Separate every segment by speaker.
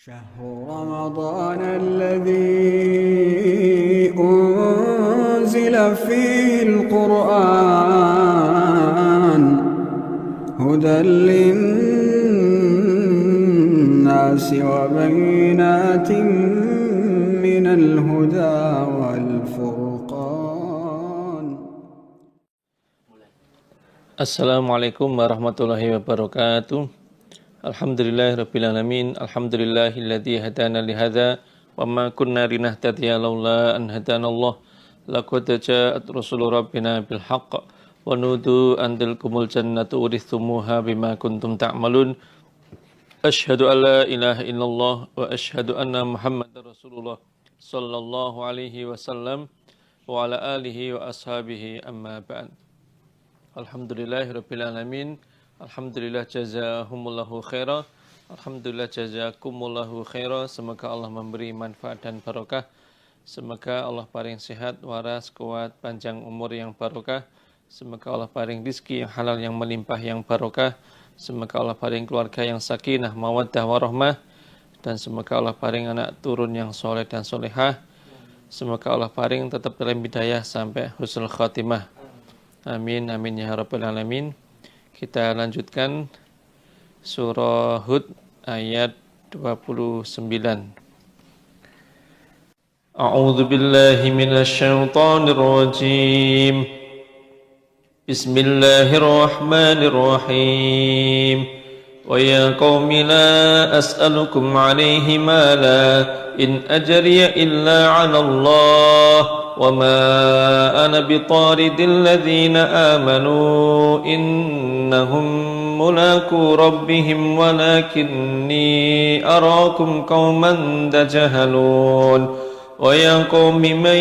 Speaker 1: شهر رمضان الذي أنزل فيه القرآن هدى للناس وبينات من الهدى والفرقان.
Speaker 2: Assalamualaikum warahmatullahi wabarakatuh. Alhamdulillahirrabbilalamin. Alhamdulillahilladzi hadana lihadza wa ma kunna linahtadiya laula an hadanallah. Laqad ja'at rusulu rabbina bil haqq wa nudu an tilkumul jannatu urithumuha bima kuntum ta'malun. Asyhadu an la ilaha illallah wa asyhadu anna Muhammadar Rasulullah sallallahu alaihi wasallam wa ala alihi wa ashabihi amma ba'd. Alhamdulillahirrabbilalamin. Alhamdulillah jazahumullahu khaira. Alhamdulillah jazakumullahu khaira. Semoga Allah memberi manfaat dan barokah. Semoga Allah paring sehat, waras, kuat, panjang umur yang barokah. Semoga Allah paring rizki yang halal, yang melimpah, yang barokah. Semoga Allah paring keluarga yang sakinah, mawaddah, warahmah. Dan semoga Allah paring anak turun yang soleh dan solehah. Semoga Allah paring tetap dalam hidayah sampai husnul khatimah. Amin, amin ya rabbal alamin. Kita lanjutkan surah Hud ayat 29. A'udzu billahi minasy syaithanir rajim. Bismillahirrahmanirrahim. Wa ya qaumi la as'alukum 'alaihi mala in ajriya illa 'ala Allah wa ma ana bitaridil ladzina amanu innahum mulaku rabbihim walakinni arakum qauman tajhalun wa ya qaumi man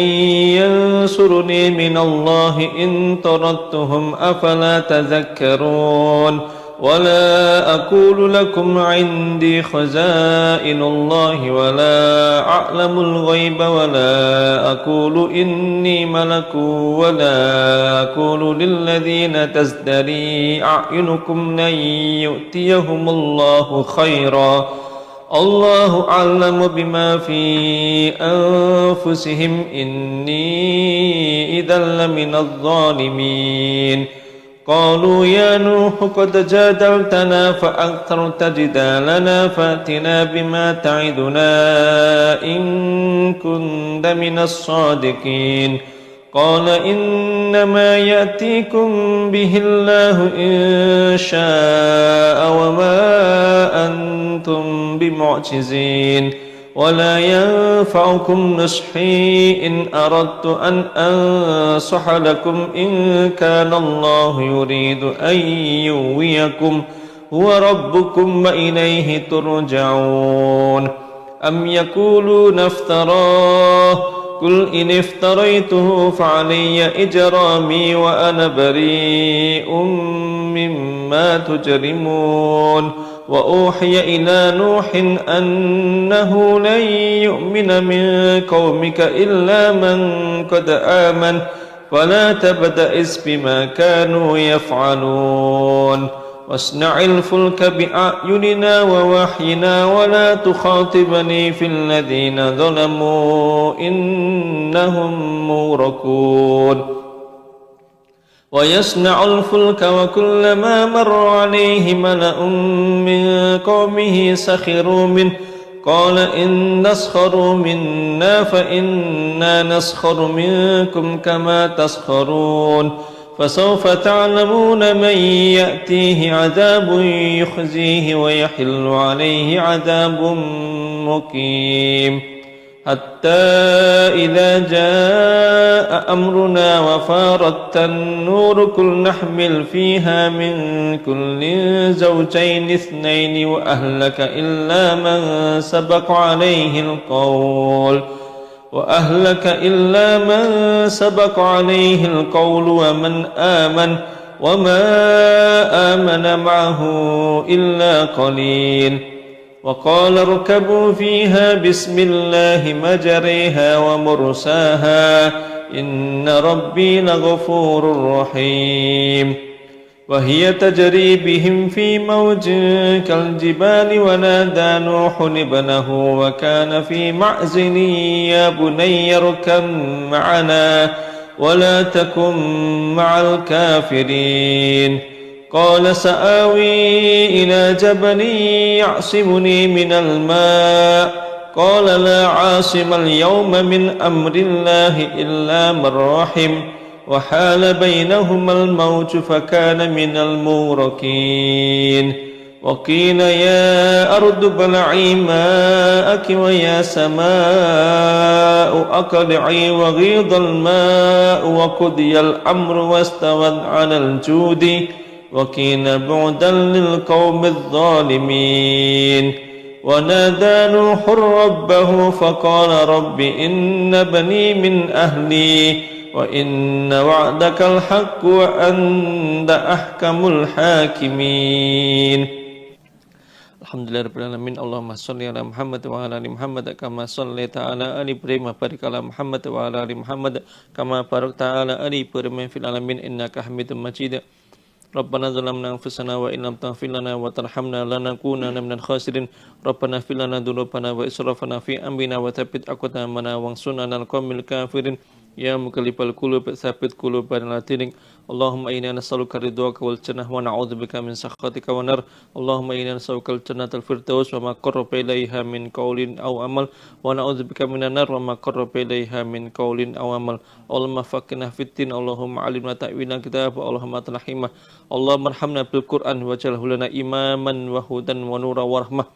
Speaker 2: yansuruni minallahi in taradtuhum afala tadhakkarun ولا أقول لكم عندي خزائن الله ولا أعلم الغيب ولا أقول إني ملك ولا أقول للذين تزدري أعينكم لن يؤتيهم الله خيرا الله أعلم بما في أنفسهم إني إذا لمن الظالمين قالوا يا نوح قد جادلتنا فأكثرت جدالنا فأتنا بما تعدنا إن كنت من الصادقين قال إنما يأتيكم به الله إن شاء وما أنتم بمعجزين ولا ينفعكم نصحي إن أردت أن أنصح لكم إن كان الله يريد أن يغويكم هو ربكم وإليه ترجعون أم يقولون افتراه قل إن افتريته فعلي إجرامي وأنا بريء مما تجرمون وأوحي إلى نوح أنه لن يؤمن من قومك إلا من قد آمن فلا تبتئس بما كانوا يفعلون واصنع الفلك بأعيننا ووحينا ولا تخاطبني في الذين ظلموا إنهم مغرقون ويصنع الفلك وكلما مر عليه ملأ من قومه سخروا منه قال إن تسخروا منا فإنا نسخر منكم كما تسخرون فسوف تعلمون من يأتيه عذاب يخزيه ويحل عليه عذاب مقيم حتى إذا جاء أمرنا وفارت النور قل نحمل فيها من كل زوجين اثنين وأهلك إلا من سبق عليه القول ومن آمن وما آمن معه إلا قليل وقال اركبوا فيها بسم الله مجريها ومرساها إن ربي لغفور رحيم وهي تجري بهم في موج كالجبال ونادى نوح ابنه وكان في معزل يا بني اركب معنا ولا تكن مع الكافرين قال سآوي إلى جبل يعصمني من الماء قال لا عاصم اليوم من أمر الله إلا من رحم وحال بينهما الموج فكان من المغرقين وقيل يا أرض ابلعي ماءك ويا سماء أقلعي وغيض الماء وقضي الأمر واستوت على الجود وقيل بعدا للقوم الظالمين ونادى نوح ربه فقال رب إن بني من أهلي وإن وعدك الحق وأنت أحكم الحاكمين Alhamdulillahirrahmanirrahim. Allahumma salli ala Muhammad wa ala ali Muhammad kama sallaita ala ali Ibrahim wa barik ala Muhammad wa ala ali Muhammad kama barakta ala ali Ibrahim fil alamin innaka Hamidum Majid. Rabbana zalamna anfusana wa in lam taghfir lana wa tarhamna lanakunanna minal khasirin. Rabbana ighfir lana dhunubana wa israfana fi amrina wa tsabbit aqdamana wansurna 'alal qaumil kafirin. Ya muqallibal qulub tsabbit qulubana ala dinik. Allahumma inna nas'aluka ridhaka wal jannah wa na'udzubika min sakhatika wan nar. Allahumma inna nas'aluka al jannatal firdaus wa ma qarraba ilaiha min qaulin aw amal wa na'udzubika minan nar wa ma qarraba ilaiha min qaulin aw amal. Allahumma faqihna fid din. Allahumma 'allimna ta'wila kitab. Allahumma tarhamna. Allahumma arhamna bil Qur'an waj'alhu lana imaman wa hudan wa nuran wa rahmah.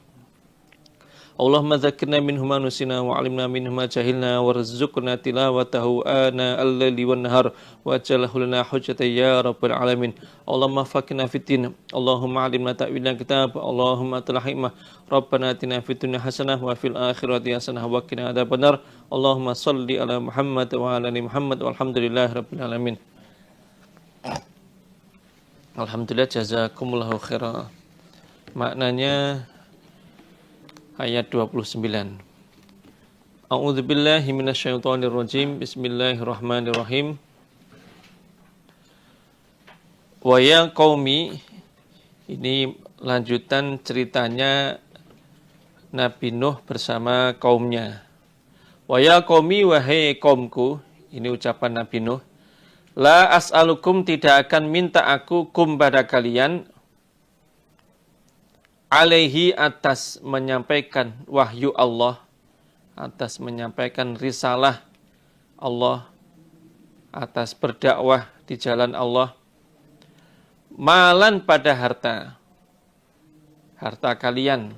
Speaker 2: Allahumma dzakkirna minhu ma nusina wa 'allimna minhu ma jahilna warzuqna tilawatahu ana al-laili wan nahar waj'alhu lana hujjatan ya rabbal alamin. Allahumma faqihna fid din. Allahumma 'allimna ta'wila kitab. Allahumma tarhamna. Rabbana atina fid dunya hasanah wa fil akhirati hasanah wa qina adzabannar. Allahumma shalli ala Muhammad wa ala ali Muhammad walhamdulillahi rabbil alamin. Alhamdulillah, jazakumullahu khairan. Maknanya ayat 29. A'udzubillahi minasyaitonirrajim. Bismillahirrahmanirrahim. Wa ya qaumi, ini lanjutan ceritanya Nabi Nuh bersama kaumnya. Wa ya qaumi, wahai kaumku, ini ucapan Nabi Nuh. La as'alukum, tidak akan minta aku kum pada kalian, alaihi, atas menyampaikan wahyu Allah, atas menyampaikan risalah Allah, atas berdakwah di jalan Allah, malan pada harta kalian.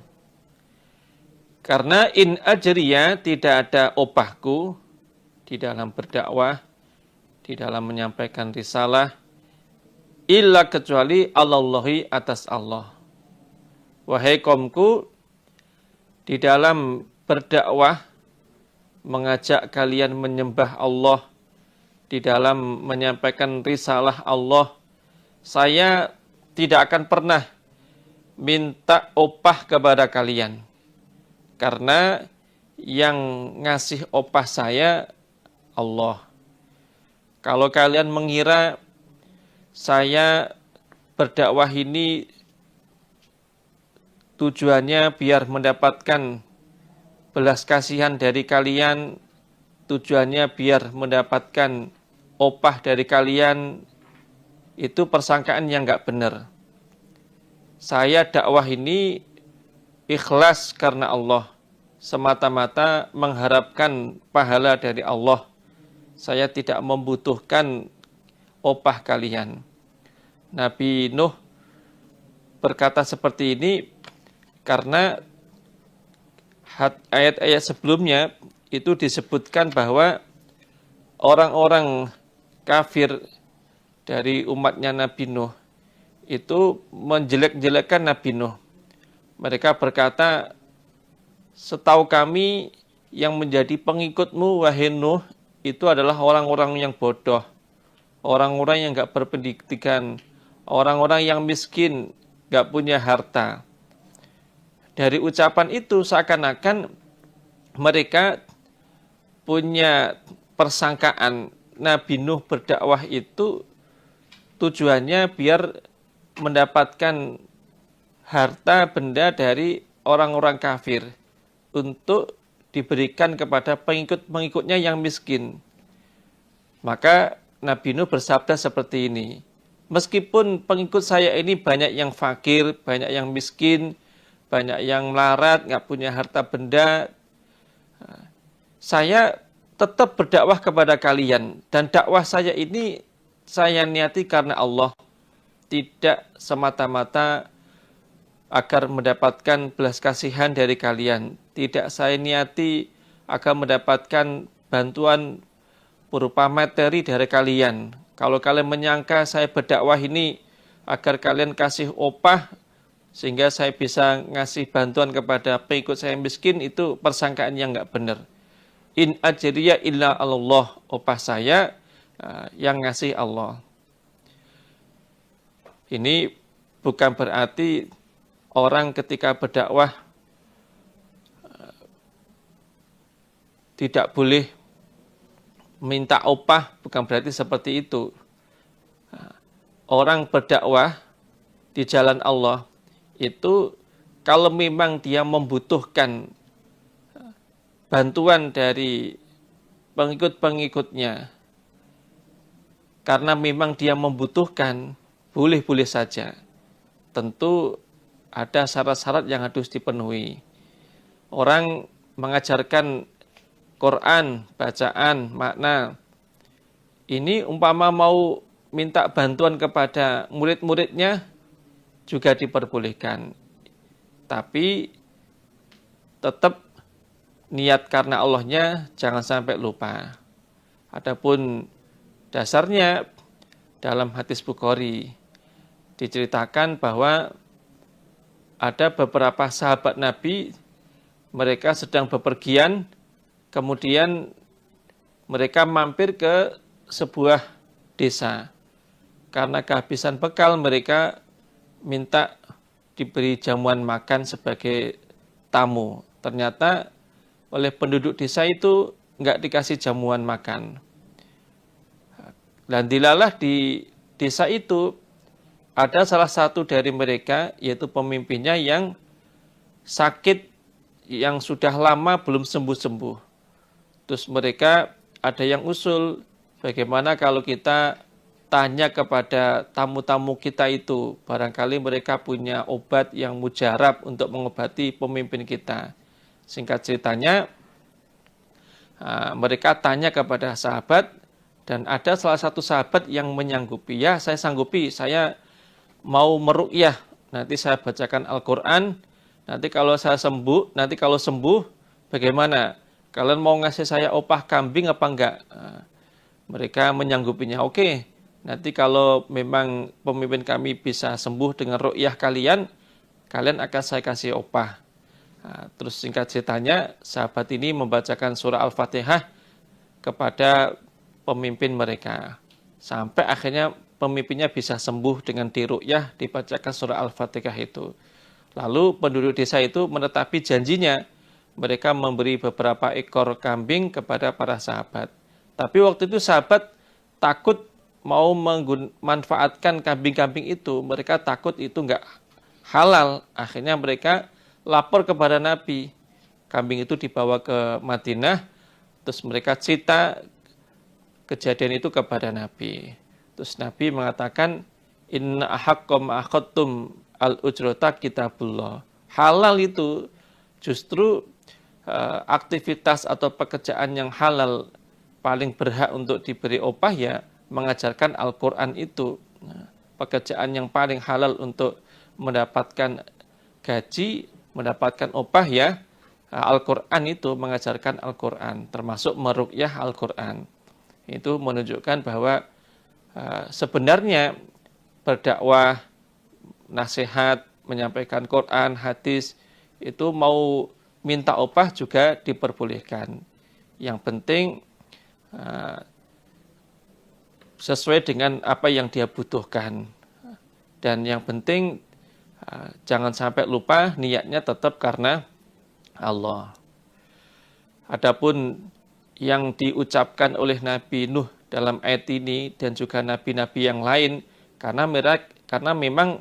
Speaker 2: Karena in ajriya, tidak ada upahku di dalam berdakwah, di dalam menyampaikan risalah, illa kecuali Allahi, atas Allah. Wahai kaumku, di dalam berdakwah, mengajak kalian menyembah Allah, di dalam menyampaikan risalah Allah, saya tidak akan pernah minta upah kepada kalian. Karena yang ngasih upah saya Allah. Kalau kalian mengira saya berdakwah ini tujuannya biar mendapatkan belas kasihan dari kalian, tujuannya biar mendapatkan upah dari kalian, itu persangkaan yang nggak benar. Saya dakwah ini ikhlas karena Allah, semata-mata mengharapkan pahala dari Allah. Saya tidak membutuhkan upah kalian. Nabi Nuh berkata seperti ini karena ayat-ayat sebelumnya itu disebutkan bahwa orang-orang kafir dari umatnya Nabi Nuh itu menjelek-jelekkan Nabi Nuh. Mereka berkata, setahu kami yang menjadi pengikutmu wahai Nuh itu adalah orang-orang yang bodoh, orang-orang yang gak berpendidikan, orang-orang yang miskin, gak punya harta. Dari ucapan itu seakan-akan mereka punya persangkaan Nabi Nuh berdakwah itu tujuannya biar mendapatkan harta benda dari orang-orang kafir untuk diberikan kepada pengikut-pengikutnya yang miskin. Maka Nabi Nuh bersabda seperti ini, meskipun pengikut saya ini banyak yang fakir, banyak yang miskin, banyak yang melarat, nggak punya harta benda, saya tetap berdakwah kepada kalian. Dan dakwah saya ini saya niati karena Allah, tidak semata-mata agar mendapatkan belas kasihan dari kalian. Tidak saya niati agar mendapatkan bantuan berupa materi dari kalian. Kalau kalian menyangka saya berdakwah ini agar kalian kasih upah sehingga saya bisa ngasih bantuan kepada pengikut saya miskin, itu persangkaan yang nggak benar. In ajriya illa Allah, upah saya yang ngasih Allah. Ini bukan berarti orang ketika berdakwah tidak boleh minta upah, bukan berarti seperti itu. Orang berdakwah di jalan Allah itu kalau memang dia membutuhkan bantuan dari pengikut-pengikutnya, karena memang dia membutuhkan, boleh-boleh saja. Tentu ada syarat-syarat yang harus dipenuhi. Orang mengajarkan Quran, bacaan, makna. Ini umpama mau minta bantuan kepada murid-muridnya juga diperbolehkan. Tapi tetap niat karena Allahnya jangan sampai lupa. Adapun dasarnya dalam hadis Bukhari diceritakan bahwa ada beberapa sahabat Nabi, mereka sedang bepergian, kemudian mereka mampir ke sebuah desa. Karena kehabisan bekal, mereka minta diberi jamuan makan sebagai tamu. Ternyata oleh penduduk desa itu nggak dikasih jamuan makan. Dan dilalah di desa itu ada salah satu dari mereka, yaitu pemimpinnya yang sakit, yang sudah lama belum sembuh-sembuh. Terus mereka ada yang usul, bagaimana kalau kita tanya kepada tamu-tamu kita itu, barangkali mereka punya obat yang mujarab untuk mengobati pemimpin kita. Singkat ceritanya, mereka tanya kepada sahabat, dan ada salah satu sahabat yang menyanggupi, ya saya sanggupi, saya mau meruqyah, nanti saya bacakan Al-Quran, nanti kalau saya sembuh, nanti kalau sembuh bagaimana? Kalian mau ngasih saya upah kambing apa enggak? Mereka menyanggupinya, oke, nanti kalau memang pemimpin kami bisa sembuh dengan ruqyah kalian, kalian akan saya kasih upah. Terus singkat ceritanya, sahabat ini membacakan surah Al-Fatihah kepada pemimpin mereka. Sampai akhirnya pemimpinnya bisa sembuh dengan diruqyah, dibacakan surah Al-Fatihah itu. Lalu penduduk desa itu menetapi janjinya, mereka memberi beberapa ekor kambing kepada para sahabat. Tapi waktu itu sahabat takut mau memanfaatkan kambing-kambing itu, mereka takut itu enggak halal. Akhirnya mereka lapor kepada Nabi. Kambing itu dibawa ke Madinah, terus mereka cerita kejadian itu kepada Nabi. Terus Nabi mengatakan, inna ahakkom akhottum al-ujrota kitabullah. Halal itu justru aktivitas atau pekerjaan yang halal paling berhak untuk diberi upah ya mengajarkan Al-Quran itu. Pekerjaan yang paling halal untuk mendapatkan gaji, mendapatkan upah ya Al-Quran itu, mengajarkan Al-Quran, termasuk meruqyah Al-Quran. Itu menunjukkan bahwa sebenarnya berdakwah, nasihat, menyampaikan Quran, hadis, itu mau minta upah juga diperbolehkan. Yang penting sesuai dengan apa yang dia butuhkan. Dan yang penting jangan sampai lupa niatnya tetap karena Allah. Adapun yang diucapkan oleh Nabi Nuh dalam ayat ini dan juga nabi-nabi yang lain, karena memang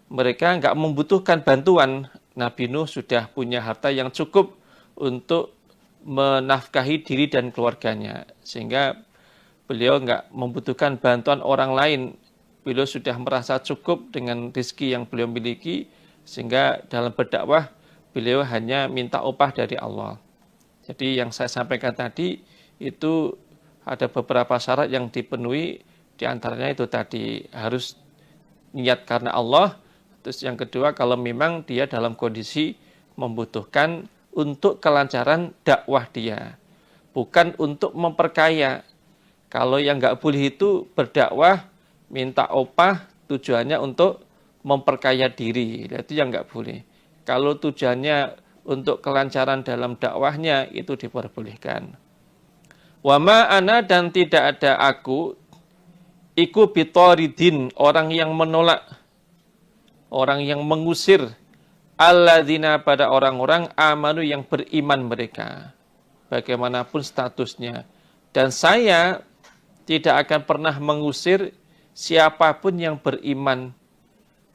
Speaker 2: mereka nggak membutuhkan bantuan. Nabi Nuh sudah punya harta yang cukup untuk menafkahi diri dan keluarganya. Sehingga beliau nggak membutuhkan bantuan orang lain. Beliau sudah merasa cukup dengan rezeki yang beliau miliki. Sehingga dalam berdakwah, beliau hanya minta upah dari Allah. Jadi yang saya sampaikan tadi, itu ada beberapa syarat yang dipenuhi. Di antaranya itu tadi, harus niat karena Allah. Terus yang kedua, kalau memang dia dalam kondisi membutuhkan untuk kelancaran dakwah dia, bukan untuk memperkaya. Kalau yang nggak boleh itu berdakwah, minta upah, tujuannya untuk memperkaya diri. Itu yang nggak boleh. Kalau tujuannya untuk kelancaran dalam dakwahnya, itu diperbolehkan. Wama ana, dan tidak ada aku, iku bitoridin, orang yang menolak, orang yang mengusir, alladzina, pada orang-orang amanu yang beriman mereka, bagaimanapun statusnya. Dan saya tidak akan pernah mengusir siapapun yang beriman.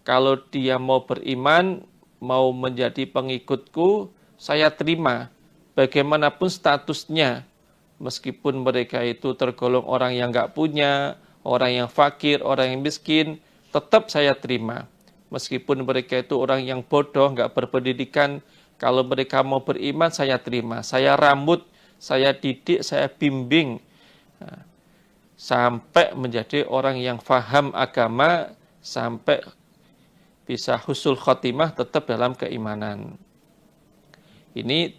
Speaker 2: Kalau dia mau beriman, mau menjadi pengikutku, saya terima bagaimanapun statusnya. Meskipun mereka itu tergolong orang yang nggak punya, orang yang fakir, orang yang miskin, tetap saya terima. Meskipun mereka itu orang yang bodoh, nggak berpendidikan, kalau mereka mau beriman, saya terima. Saya rambut, saya didik, saya bimbing, sampai menjadi orang yang faham agama, sampai bisa husnul khotimah tetap dalam keimanan. Ini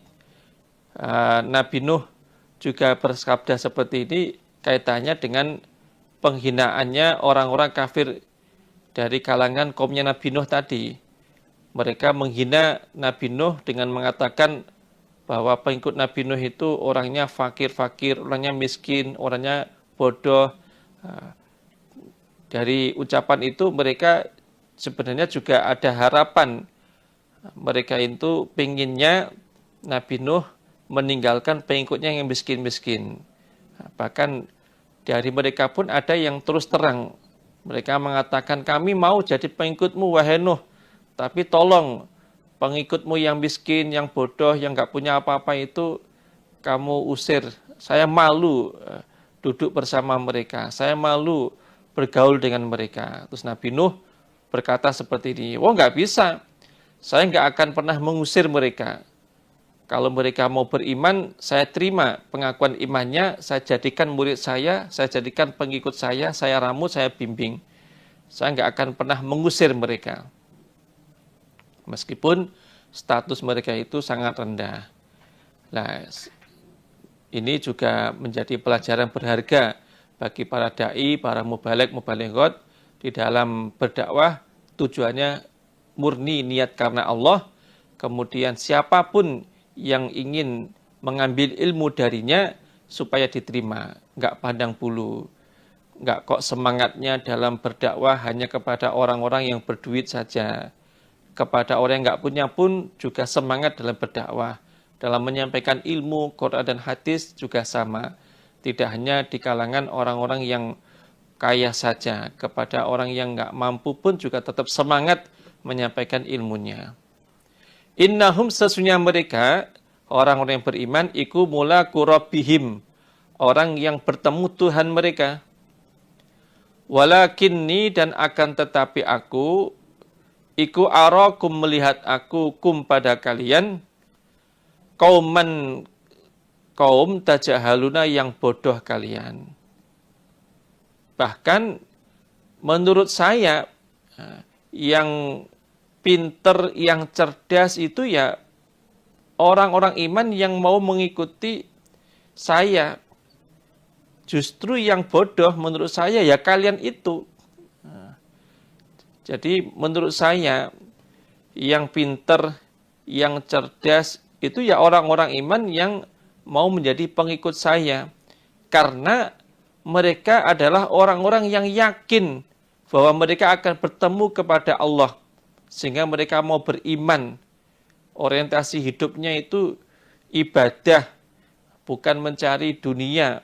Speaker 2: Nabi Nuh juga bersabda seperti ini, kaitannya dengan penghinaannya orang-orang kafir dari kalangan kaumnya Nabi Nuh tadi. Mereka menghina Nabi Nuh dengan mengatakan bahwa pengikut Nabi Nuh itu orangnya fakir-fakir, orangnya miskin, orangnya bodoh. Dari ucapan itu mereka sebenarnya juga ada harapan. Mereka itu pengennya Nabi Nuh meninggalkan pengikutnya yang miskin-miskin. Bahkan dari mereka pun ada yang terus terang. Mereka mengatakan, kami mau jadi pengikutmu wahai Nuh, tapi tolong pengikutmu yang miskin, yang bodoh, yang nggak punya apa-apa itu kamu usir. Saya malu duduk bersama mereka. Saya malu bergaul dengan mereka. Terus Nabi Nuh berkata seperti ini, nggak bisa. Saya nggak akan pernah mengusir mereka. Kalau mereka mau beriman, saya terima pengakuan imannya, saya jadikan murid saya jadikan pengikut saya ramu, saya bimbing. Saya nggak akan pernah mengusir mereka. Meskipun status mereka itu sangat rendah. Nah, ini juga menjadi pelajaran berharga bagi para da'i, para mubalik-mubalighot di dalam berdakwah. Tujuannya murni niat karena Allah. Kemudian siapapun yang ingin mengambil ilmu darinya supaya diterima, nggak pandang bulu, nggak kok semangatnya dalam berdakwah hanya kepada orang-orang yang berduit saja, kepada orang yang nggak punya pun juga semangat dalam berdakwah, dalam menyampaikan ilmu Quran dan hadis juga sama, tidak hanya di kalangan orang-orang yang kaya saja, kepada orang yang nggak mampu pun juga tetap semangat menyampaikan ilmunya. Innahum, sesungguhnya mereka, orang-orang yang beriman, iku mulaku rabbihim, orang yang bertemu Tuhan mereka. Walakinni, dan akan tetapi aku, iku arakum, melihat aku, kum pada kalian, kaum tajahaluna, yang bodoh kalian. Bahkan menurut saya, yang pinter, yang cerdas itu ya orang-orang iman yang mau mengikuti saya. Justru yang bodoh menurut saya ya kalian itu. Jadi menurut saya yang pinter, yang cerdas itu ya orang-orang iman yang mau menjadi pengikut saya. Karena mereka adalah orang-orang yang yakin bahwa mereka akan bertemu kepada Allah. Sehingga mereka mau beriman. Orientasi hidupnya itu ibadah, bukan mencari dunia.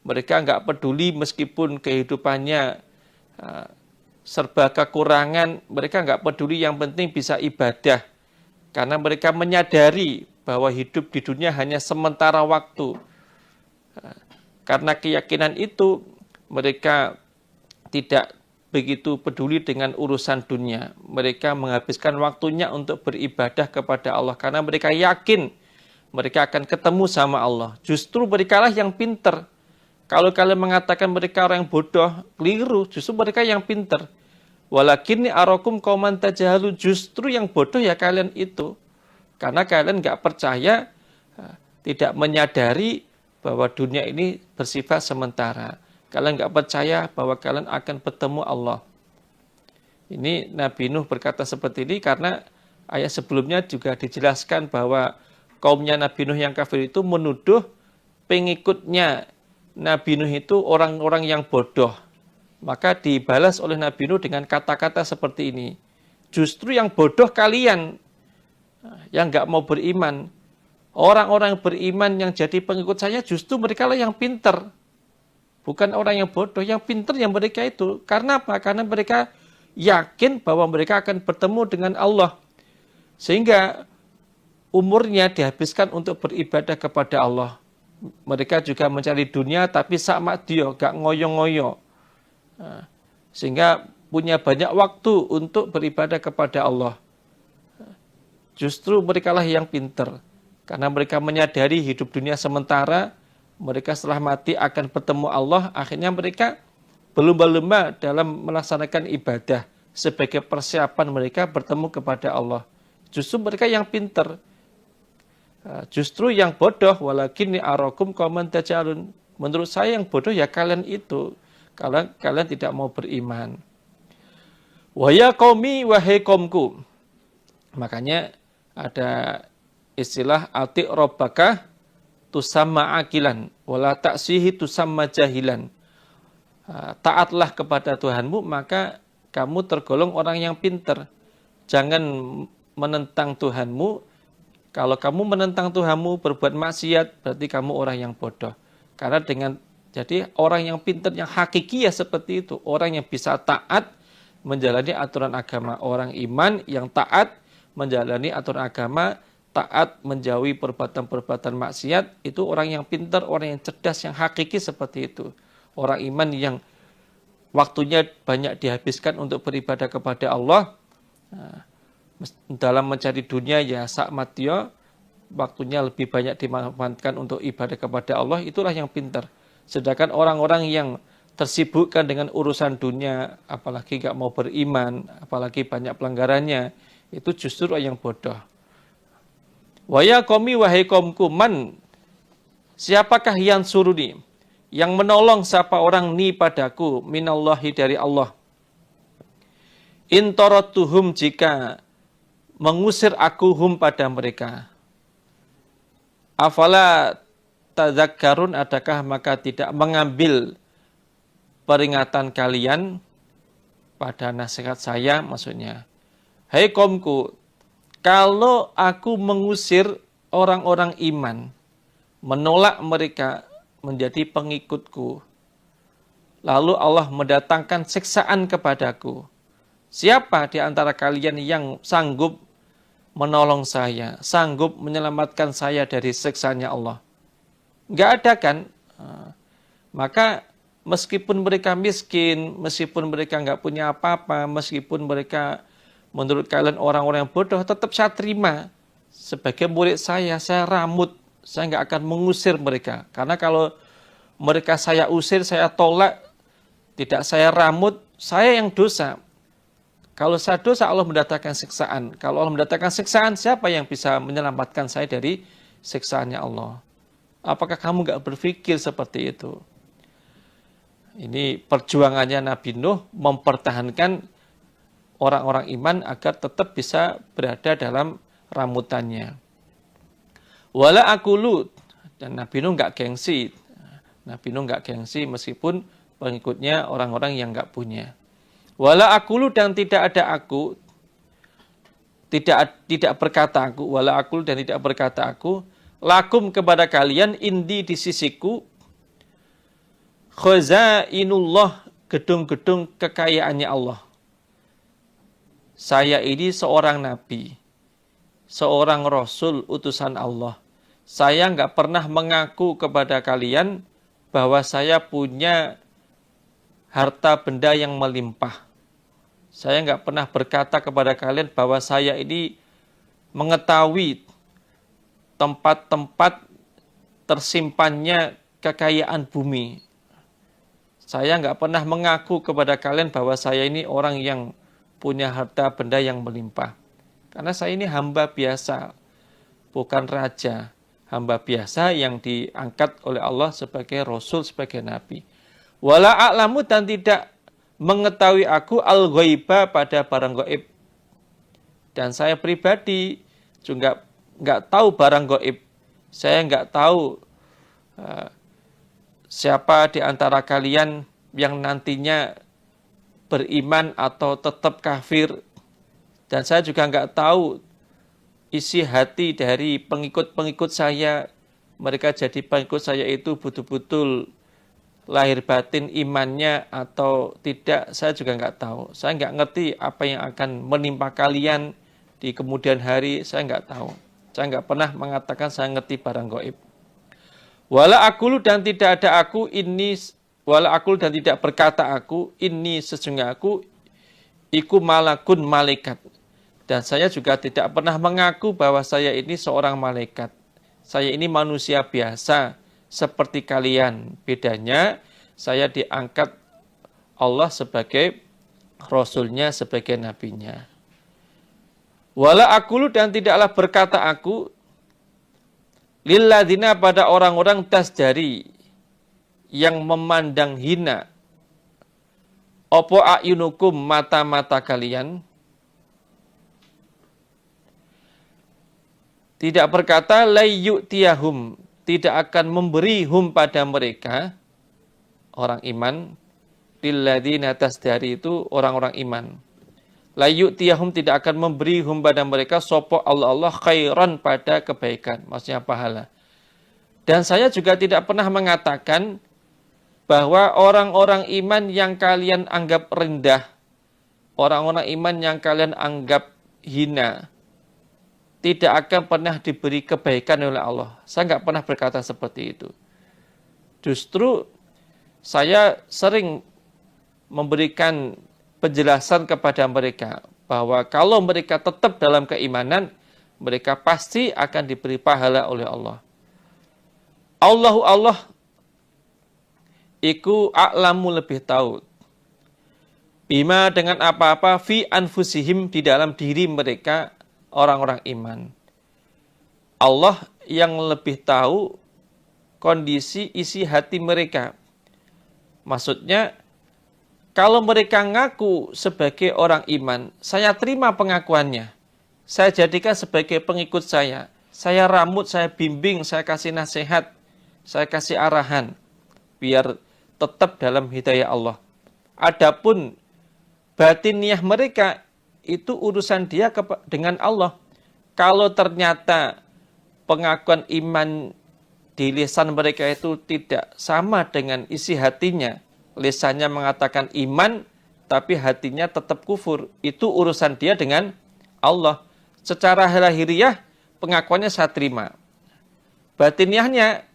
Speaker 2: Mereka nggak peduli meskipun kehidupannya serba kekurangan, mereka nggak peduli, yang penting bisa ibadah. Karena mereka menyadari bahwa hidup di dunia hanya sementara waktu. Karena keyakinan itu, mereka tidak begitu peduli dengan urusan dunia. Mereka menghabiskan waktunya untuk beribadah kepada Allah. Karena mereka yakin mereka akan ketemu sama Allah. Justru mereka lah yang pinter. Kalau kalian mengatakan mereka orang yang bodoh, keliru. Justru mereka yang pinter. Walakinni arakum qauman tajahalu, justru yang bodoh ya kalian itu. Karena kalian nggak percaya, tidak menyadari bahwa dunia ini bersifat sementara. Kalian nggak percaya bahwa kalian akan bertemu Allah. Ini Nabi Nuh berkata seperti ini karena ayat sebelumnya juga dijelaskan bahwa kaumnya Nabi Nuh yang kafir itu menuduh pengikutnya Nabi Nuh itu orang-orang yang bodoh. Maka dibalas oleh Nabi Nuh dengan kata-kata seperti ini. Justru yang bodoh kalian, yang nggak mau beriman. Orang-orang yang beriman yang jadi pengikut saya justru mereka lah yang pinter. Bukan orang yang bodoh, yang pinter yang mereka itu. Karena apa? Karena mereka yakin bahwa mereka akan bertemu dengan Allah. Sehingga umurnya dihabiskan untuk beribadah kepada Allah. Mereka juga mencari dunia tapi sama dia, gak ngoyo-ngoyo. Sehingga punya banyak waktu untuk beribadah kepada Allah. Justru mereka lah yang pinter. Karena mereka menyadari hidup dunia sementara, mereka setelah mati akan bertemu Allah, akhirnya mereka berlomba-lomba dalam melaksanakan ibadah sebagai persiapan mereka bertemu kepada Allah. Justru mereka yang pinter. Justru yang bodoh, walakinni arakum qauman tajalun. Menurut saya yang bodoh ya kalian itu. Kalau kalian tidak mau beriman. Wa ya qaumi wahai qaumku. Makanya ada istilah ati rabbaka tusamma akilan wala ta'sihi tusamma jahilan. Taatlah kepada Tuhanmu maka kamu tergolong orang yang pinter. Jangan menentang Tuhanmu. Kalau kamu menentang Tuhanmu berbuat maksiat berarti kamu orang yang bodoh. Karena jadi orang yang pintar, yang hakiki ya seperti itu. Orang yang bisa taat menjalani aturan agama. Orang iman yang taat menjalani aturan agama, taat menjauhi perbuatan-perbuatan maksiat. Itu orang yang pintar, orang yang cerdas, yang hakiki seperti itu. Orang iman yang waktunya banyak dihabiskan untuk beribadah kepada Allah. Dalam mencari dunia ya sakmatio, waktunya lebih banyak dimanfaatkan untuk ibadah kepada Allah. Itulah yang pintar. Sedangkan orang-orang yang tersibukkan dengan urusan dunia, apalagi gak mau beriman, apalagi banyak pelanggarannya, itu justru yang bodoh. Wa ya qaumi wahai qaumku man, siapakah yang suruni, yang menolong siapa orang ni padaku, minallahi dari Allah. In taratuhum, jika mengusir aku hum pada mereka. Afala tadzakkarun, adakah maka tidak mengambil peringatan kalian pada nasihat saya, maksudnya. Hai kaumku, kalau aku mengusir orang-orang iman, menolak mereka menjadi pengikutku, lalu Allah mendatangkan siksaan kepadaku, siapa di antara kalian yang sanggup menolong saya, sanggup menyelamatkan saya dari siksanya Allah? Nggak ada kan? Maka meskipun mereka miskin, meskipun mereka nggak punya apa-apa, meskipun mereka menurut kalian orang-orang yang bodoh, tetap saya terima. Sebagai murid saya ramut, saya nggak akan mengusir mereka. Karena kalau mereka saya usir, saya tolak, tidak saya ramut, saya yang dosa. Kalau saya dosa, Allah mendatangkan siksaan. Kalau Allah mendatangkan siksaan, siapa yang bisa menyelamatkan saya dari siksaannya Allah? Apakah kamu nggak berpikir seperti itu? Ini perjuangannya Nabi Nuh mempertahankan orang-orang iman agar tetap bisa berada dalam ramutannya. Wala akulu, dan Nabi Nuh nggak gengsi. Nabi Nuh nggak gengsi meskipun pengikutnya orang-orang yang nggak punya. Wala akulu, dan tidak ada aku, tidak berkata aku, wala akulu, dan tidak berkata aku, lakum kepada kalian, indi di sisiku, khazainullah, gedung-gedung kekayaannya Allah. saya ini seorang nabi, seorang rasul utusan Allah. Saya nggak pernah mengaku kepada kalian bahwa saya punya harta benda yang melimpah. Saya nggak pernah berkata kepada kalian bahwa saya ini mengetahui tempat-tempat tersimpannya kekayaan bumi. Saya nggak pernah mengaku kepada kalian bahwa saya ini orang yang punya harta benda yang melimpah. Karena saya ini hamba biasa, bukan raja. Hamba biasa yang diangkat oleh Allah sebagai rasul, sebagai nabi. Wala a'lamu, dan tidak mengetahui aku al-ghaiba pada barang gaib. Dan saya pribadi juga nggak tahu barang gaib. Saya nggak tahu siapa di antara kalian yang nantinya beriman atau tetap kafir. Dan saya juga nggak tahu isi hati dari pengikut-pengikut saya. Mereka jadi pengikut saya itu betul-betul lahir batin imannya atau tidak, saya juga nggak tahu. Saya nggak ngerti apa yang akan menimpa kalian di kemudian hari, saya nggak tahu. Saya nggak pernah mengatakan saya ngerti barang gaib. Wala akulu, dan tidak ada aku ini, wala akulu, dan tidak berkata aku ini sesungguhnya aku iku malakun malaikat. Dan saya juga tidak pernah mengaku bahwa saya ini seorang malaikat. Saya ini manusia biasa seperti kalian. Bedanya saya diangkat Allah sebagai rasulnya, sebagai nabinya. Wala akulu, dan tidaklah berkata aku lilladzina pada orang-orang tasdari yang memandang hina opo a'yunukum mata-mata kalian. Tidak berkata layyutiyahum, tidak akan memberi hum pada mereka orang iman. Lilladzina tasdari itu orang-orang iman. Layyutiyahum, tidak akan memberi hum pada mereka sopo Allah khairan pada kebaikan, maksudnya pahala. Dan saya juga tidak pernah mengatakan bahwa orang-orang iman yang kalian anggap rendah, orang-orang iman yang kalian anggap hina, tidak akan pernah diberi kebaikan oleh Allah. Saya nggak pernah berkata seperti itu. Justru saya sering memberikan penjelasan kepada mereka bahwa kalau mereka tetap dalam keimanan, mereka pasti akan diberi pahala oleh Allah. Allah iku a'lamu, lebih tahu, bima dengan apa-apa fi anfusihim, di dalam diri mereka orang-orang iman. Allah yang lebih tahu kondisi isi hati mereka. Maksudnya, kalau mereka ngaku sebagai orang iman, saya terima pengakuannya. Saya jadikan sebagai pengikut saya. Saya ramut, saya bimbing, saya kasih nasihat, saya kasih arahan, biar tetap dalam hidayah Allah. Adapun batiniah mereka, itu urusan dia dengan Allah. Kalau ternyata pengakuan iman di lisan mereka itu tidak sama dengan isi hatinya, lisannya mengatakan iman, tapi hatinya tetap kufur, itu urusan dia dengan Allah. Secara lahiriah, pengakuannya saya terima. Batiniahnya,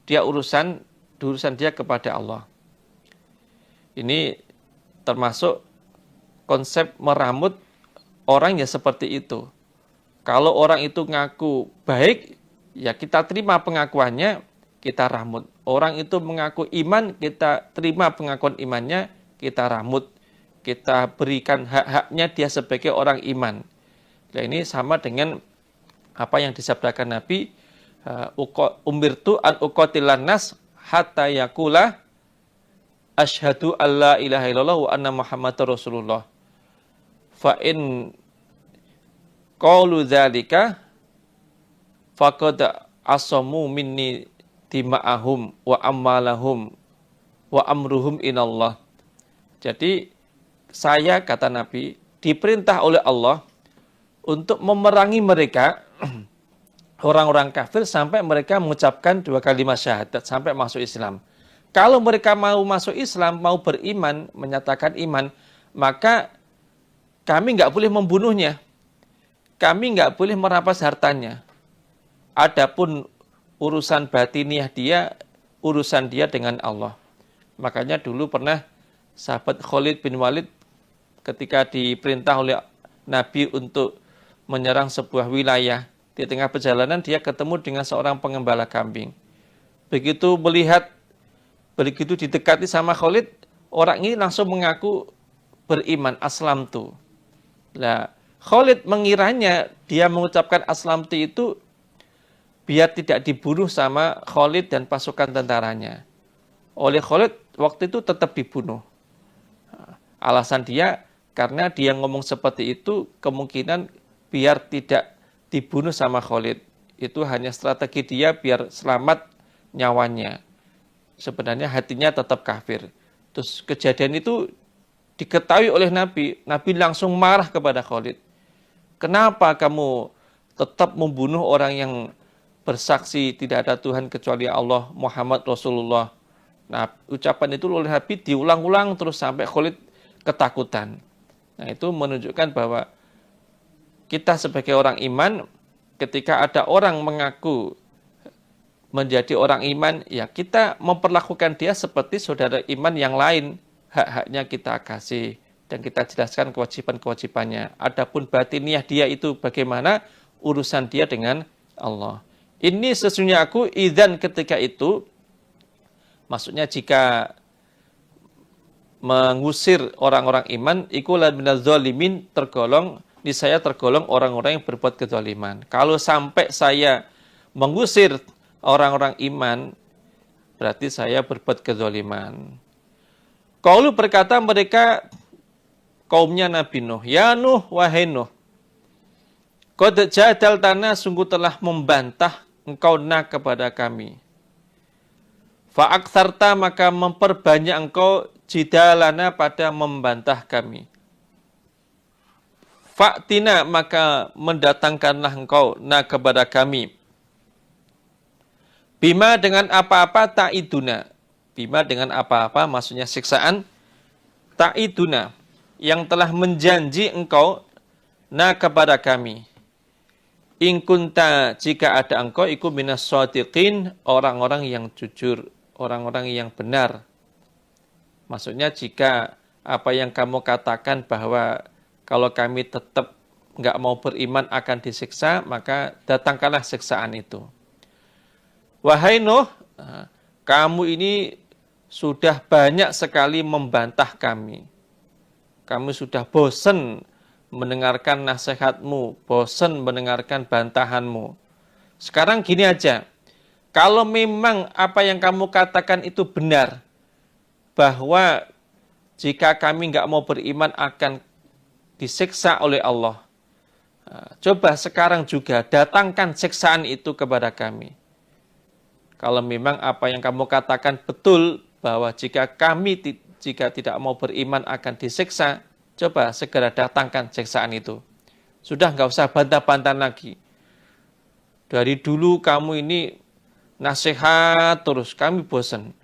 Speaker 2: urusan dia kepada Allah. Ini termasuk konsep meramut orang yang seperti itu. Kalau orang itu ngaku baik, ya kita terima pengakuannya, kita ramut. Orang itu mengaku iman, kita terima pengakuan imannya, kita ramut. Kita berikan hak-haknya dia sebagai orang iman. Nah, ini sama dengan apa yang disabdakan Nabi, umirtu an uqatilan nas hatta yakula asyhadu alla ilaha illallah wa anna muhammadar rasulullah. Fa in qalu dzalika faqad asamu minni dima'ahum wa ammalahum wa amruhum inallah. Jadi saya, kata Nabi, diperintah oleh Allah untuk memerangi mereka orang-orang kafir sampai mereka mengucapkan 2 kalimat syahadat, sampai masuk Islam. Kalau mereka mau masuk Islam, mau beriman, menyatakan iman, maka kami nggak boleh membunuhnya. Kami nggak boleh merampas hartanya. Adapun urusan batiniah dia, urusan dia dengan Allah. Makanya dulu pernah sahabat Khalid bin Walid ketika diperintah oleh Nabi untuk menyerang sebuah wilayah. Di tengah perjalanan dia ketemu dengan seorang pengembala kambing. Begitu didekati sama Khalid, orang ini langsung mengaku beriman, aslamtu. Nah, Khalid mengiranya dia mengucapkan aslamtu itu biar tidak dibunuh sama Khalid dan pasukan tentaranya. Oleh Khalid waktu itu tetap dibunuh. Alasan dia, karena dia ngomong seperti itu, kemungkinan biar tidak dibunuh sama Khalid. Itu hanya strategi dia biar selamat nyawanya. Sebenarnya hatinya tetap kafir. Terus kejadian itu diketahui oleh Nabi. Nabi langsung marah kepada Khalid. Kenapa kamu tetap membunuh orang yang bersaksi tidak ada Tuhan kecuali Allah, Muhammad Rasulullah? Nah, ucapan itu oleh Nabi diulang-ulang terus sampai Khalid ketakutan. Nah, itu menunjukkan bahwa kita sebagai orang iman, ketika ada orang mengaku menjadi orang iman, ya kita memperlakukan dia seperti saudara iman yang lain. Hak-haknya kita kasih dan kita jelaskan kewajiban-kewajibannya. Adapun batiniah dia itu bagaimana urusan dia dengan Allah. Ini sesungguhnya aku idzan ketika itu, maksudnya jika mengusir orang-orang iman, ikulah minaz zalimin, niscaya tergolong orang-orang yang berbuat kezaliman. Kalau sampai saya mengusir orang-orang iman, berarti saya berbuat kezaliman. Qalu berkata mereka kaumnya Nabi Nuh, ya Nuh, wahai Nuh, qad jadaltana, sungguh telah membantah engkau kepada kami. Fa'aktsarta, maka memperbanyak engkau jidalana pada membantah kami. Fa'tina, maka mendatangkanlah engkau kepada kami. Bima, dengan apa-apa, ta'iduna. Bima, dengan apa-apa, maksudnya siksaan. Ta'iduna, yang telah menjanji engkau kepada kami. In kunta, jika ada engkau, iku minas shadiqin, orang-orang yang jujur, orang-orang yang benar. Maksudnya jika apa yang kamu katakan bahwa kalau kami tetap nggak mau beriman akan disiksa, maka datangkanlah siksaan itu. Wahai Nuh, kamu ini sudah banyak sekali membantah kami. Kami sudah bosan mendengarkan nasihatmu, bosan mendengarkan bantahanmu. Sekarang gini aja, kalau memang apa yang kamu katakan itu benar, bahwa jika kami nggak mau beriman akan disiksa oleh Allah, coba sekarang juga datangkan siksaan itu kepada kami. Kalau memang apa yang kamu katakan betul, bahwa jika tidak mau beriman akan disiksa, coba segera datangkan siksaan itu. Sudah nggak usah bantah-bantah lagi. Dari dulu kamu ini nasihat terus, kami bosan.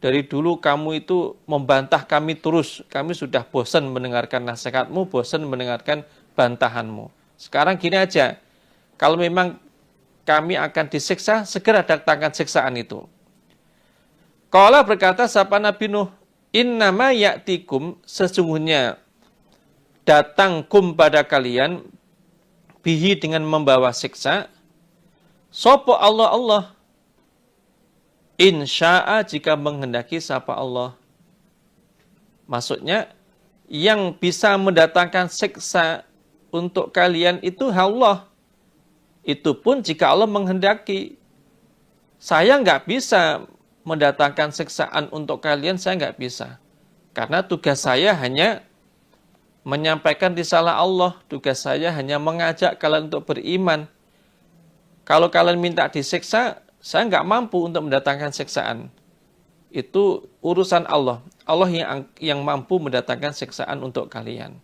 Speaker 2: Dari dulu kamu itu membantah kami terus, kami sudah bosan mendengarkan nasihatmu, bosan mendengarkan bantahanmu. Sekarang gini aja, kalau memang kami akan disiksa, segera datangkan siksaan itu. Qala, berkata sapa Nabi Nuh, innama ya'tikum, sesungguhnya datang pada kalian, bihi, dengan membawa siksa, sopo Allah, insya'a, jika menghendaki sapa Allah. Maksudnya, yang bisa mendatangkan siksa untuk kalian itu Allah. Itu pun jika Allah menghendaki. Saya nggak bisa mendatangkan siksaan untuk kalian, saya nggak bisa. Karena tugas saya hanya menyampaikan risalah Allah. Tugas saya hanya mengajak kalian untuk beriman. Kalau kalian minta disiksa, saya nggak mampu untuk mendatangkan siksaan. Itu urusan Allah. Allah yang mampu mendatangkan siksaan untuk kalian.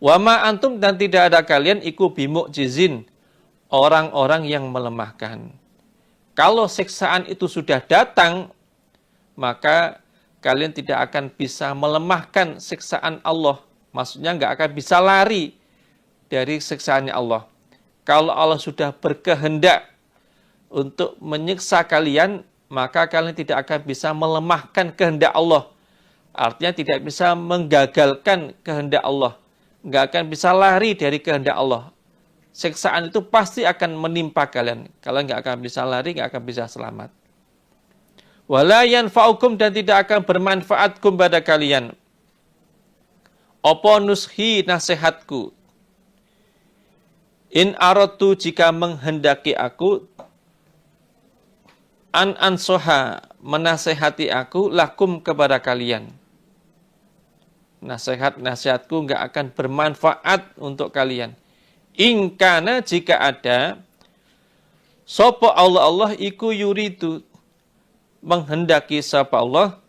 Speaker 2: Wa ma antum, dan tidak ada kalian, iku bimu'jizin, orang-orang yang melemahkan. Kalau siksaan itu sudah datang, maka kalian tidak akan bisa melemahkan siksaan Allah. Maksudnya nggak akan bisa lari dari siksaannya Allah. Kalau Allah sudah berkehendak untuk menyiksa kalian, maka kalian tidak akan bisa melemahkan kehendak Allah. Artinya tidak bisa menggagalkan kehendak Allah. Nggak akan bisa lari dari kehendak Allah. Siksaan itu pasti akan menimpa kalian. Kalian nggak akan bisa lari, nggak akan bisa selamat. Wala yanfa'ukum, dan tidak akan bermanfaat pada kalian. Apa nushi, nasihatku. In aratu, jika menghendaki aku, an ansoha, menasehati aku, lakum, kepada kalian. Nasihatku nggak akan bermanfaat untuk kalian. Ingkana, jika ada, sapa Allah iku yuridu, menghendaki sapa Allah,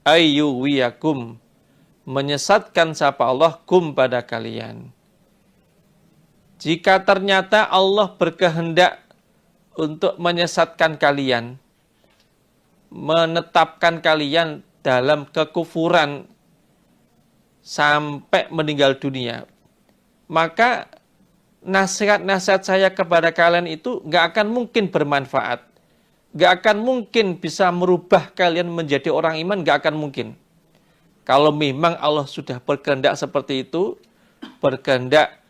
Speaker 2: ayyuwiyakum, menyesatkan sapa Allah kum, pada kalian. Jika ternyata Allah berkehendak untuk menyesatkan kalian, menetapkan kalian dalam kekufuran sampai meninggal dunia, maka nasihat-nasihat saya kepada kalian itu nggak akan mungkin bermanfaat. Nggak akan mungkin bisa merubah kalian menjadi orang iman, nggak akan mungkin. Kalau memang Allah sudah berkehendak seperti itu, berkehendak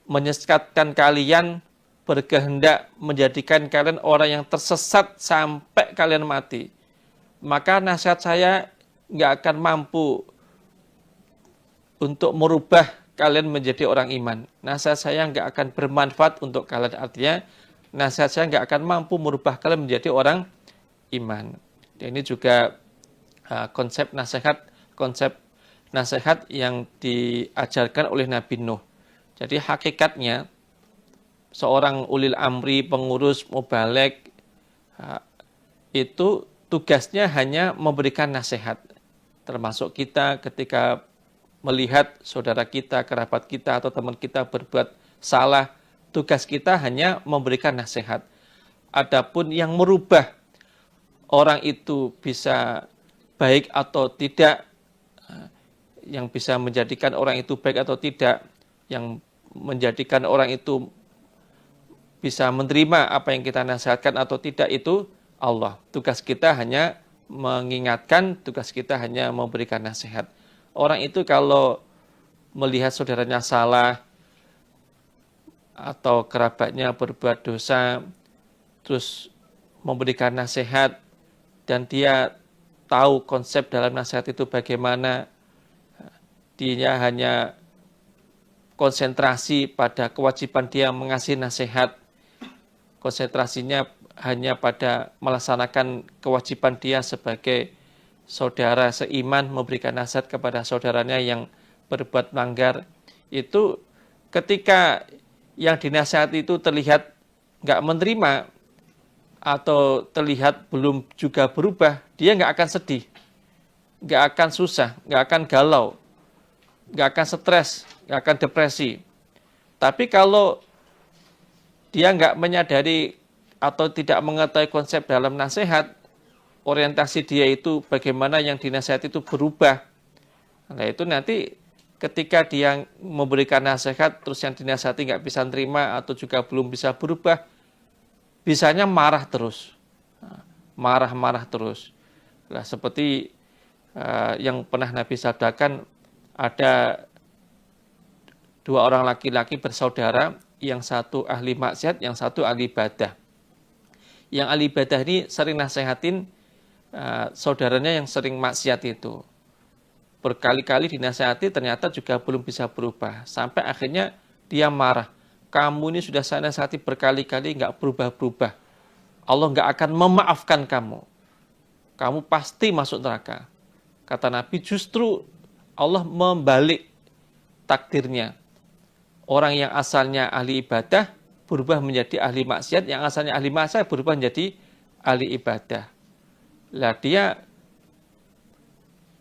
Speaker 2: menyesatkan kalian, berkehendak menjadikan kalian orang yang tersesat sampai kalian mati, maka nasihat saya nggak akan mampu untuk merubah kalian menjadi orang iman. Nasihat saya nggak akan bermanfaat untuk kalian. Artinya, nasihat saya nggak akan mampu merubah kalian menjadi orang iman. Dan ini juga konsep nasihat yang diajarkan oleh Nabi Nuh. Jadi hakikatnya, seorang ulil amri, pengurus, mubaligh, itu tugasnya hanya memberikan nasihat. Termasuk kita ketika melihat saudara kita, kerabat kita, atau teman kita berbuat salah, tugas kita hanya memberikan nasihat. Adapun yang merubah orang itu bisa baik atau tidak, yang bisa menjadikan orang itu baik atau tidak, yang menjadikan orang itu bisa menerima apa yang kita nasihatkan atau tidak, itu Allah. Tugas kita hanya mengingatkan, tugas kita hanya memberikan nasihat. Orang itu kalau melihat saudaranya salah atau kerabatnya berbuat dosa, terus memberikan nasihat, dan dia tahu konsep dalam nasihat itu bagaimana, dia hanya konsentrasi pada kewajiban dia mengasih nasihat, konsentrasinya hanya pada melaksanakan kewajiban dia sebagai saudara seiman, memberikan nasihat kepada saudaranya yang berbuat melanggar. Itu ketika yang dinasihati itu terlihat nggak menerima atau terlihat belum juga berubah, dia nggak akan sedih, nggak akan susah, nggak akan galau, nggak akan stres, nggak akan depresi. Tapi kalau dia nggak menyadari atau tidak mengetahui konsep dalam nasihat, orientasi dia itu bagaimana yang dinasihati itu berubah. Nah itu nanti ketika dia memberikan nasihat, terus yang dinasihati nggak bisa nerima atau juga belum bisa berubah, bisanya marah terus. Marah-marah terus. Nah, seperti yang pernah Nabi sabdakan, ada dua orang laki-laki bersaudara, yang satu ahli maksiat, yang satu ahli ibadah. Yang ahli ibadah ini sering nasihatin saudaranya yang sering maksiat itu. Berkali-kali dinasihati, ternyata juga belum bisa berubah. Sampai akhirnya dia marah. Kamu ini sudah saya nasihati berkali-kali, nggak berubah-berubah. Allah nggak akan memaafkan kamu. Kamu pasti masuk neraka. Kata Nabi, justru Allah membalik takdirnya. Orang yang asalnya ahli ibadah berubah menjadi ahli maksiat, yang asalnya ahli maksiat berubah menjadi ahli ibadah. Lah dia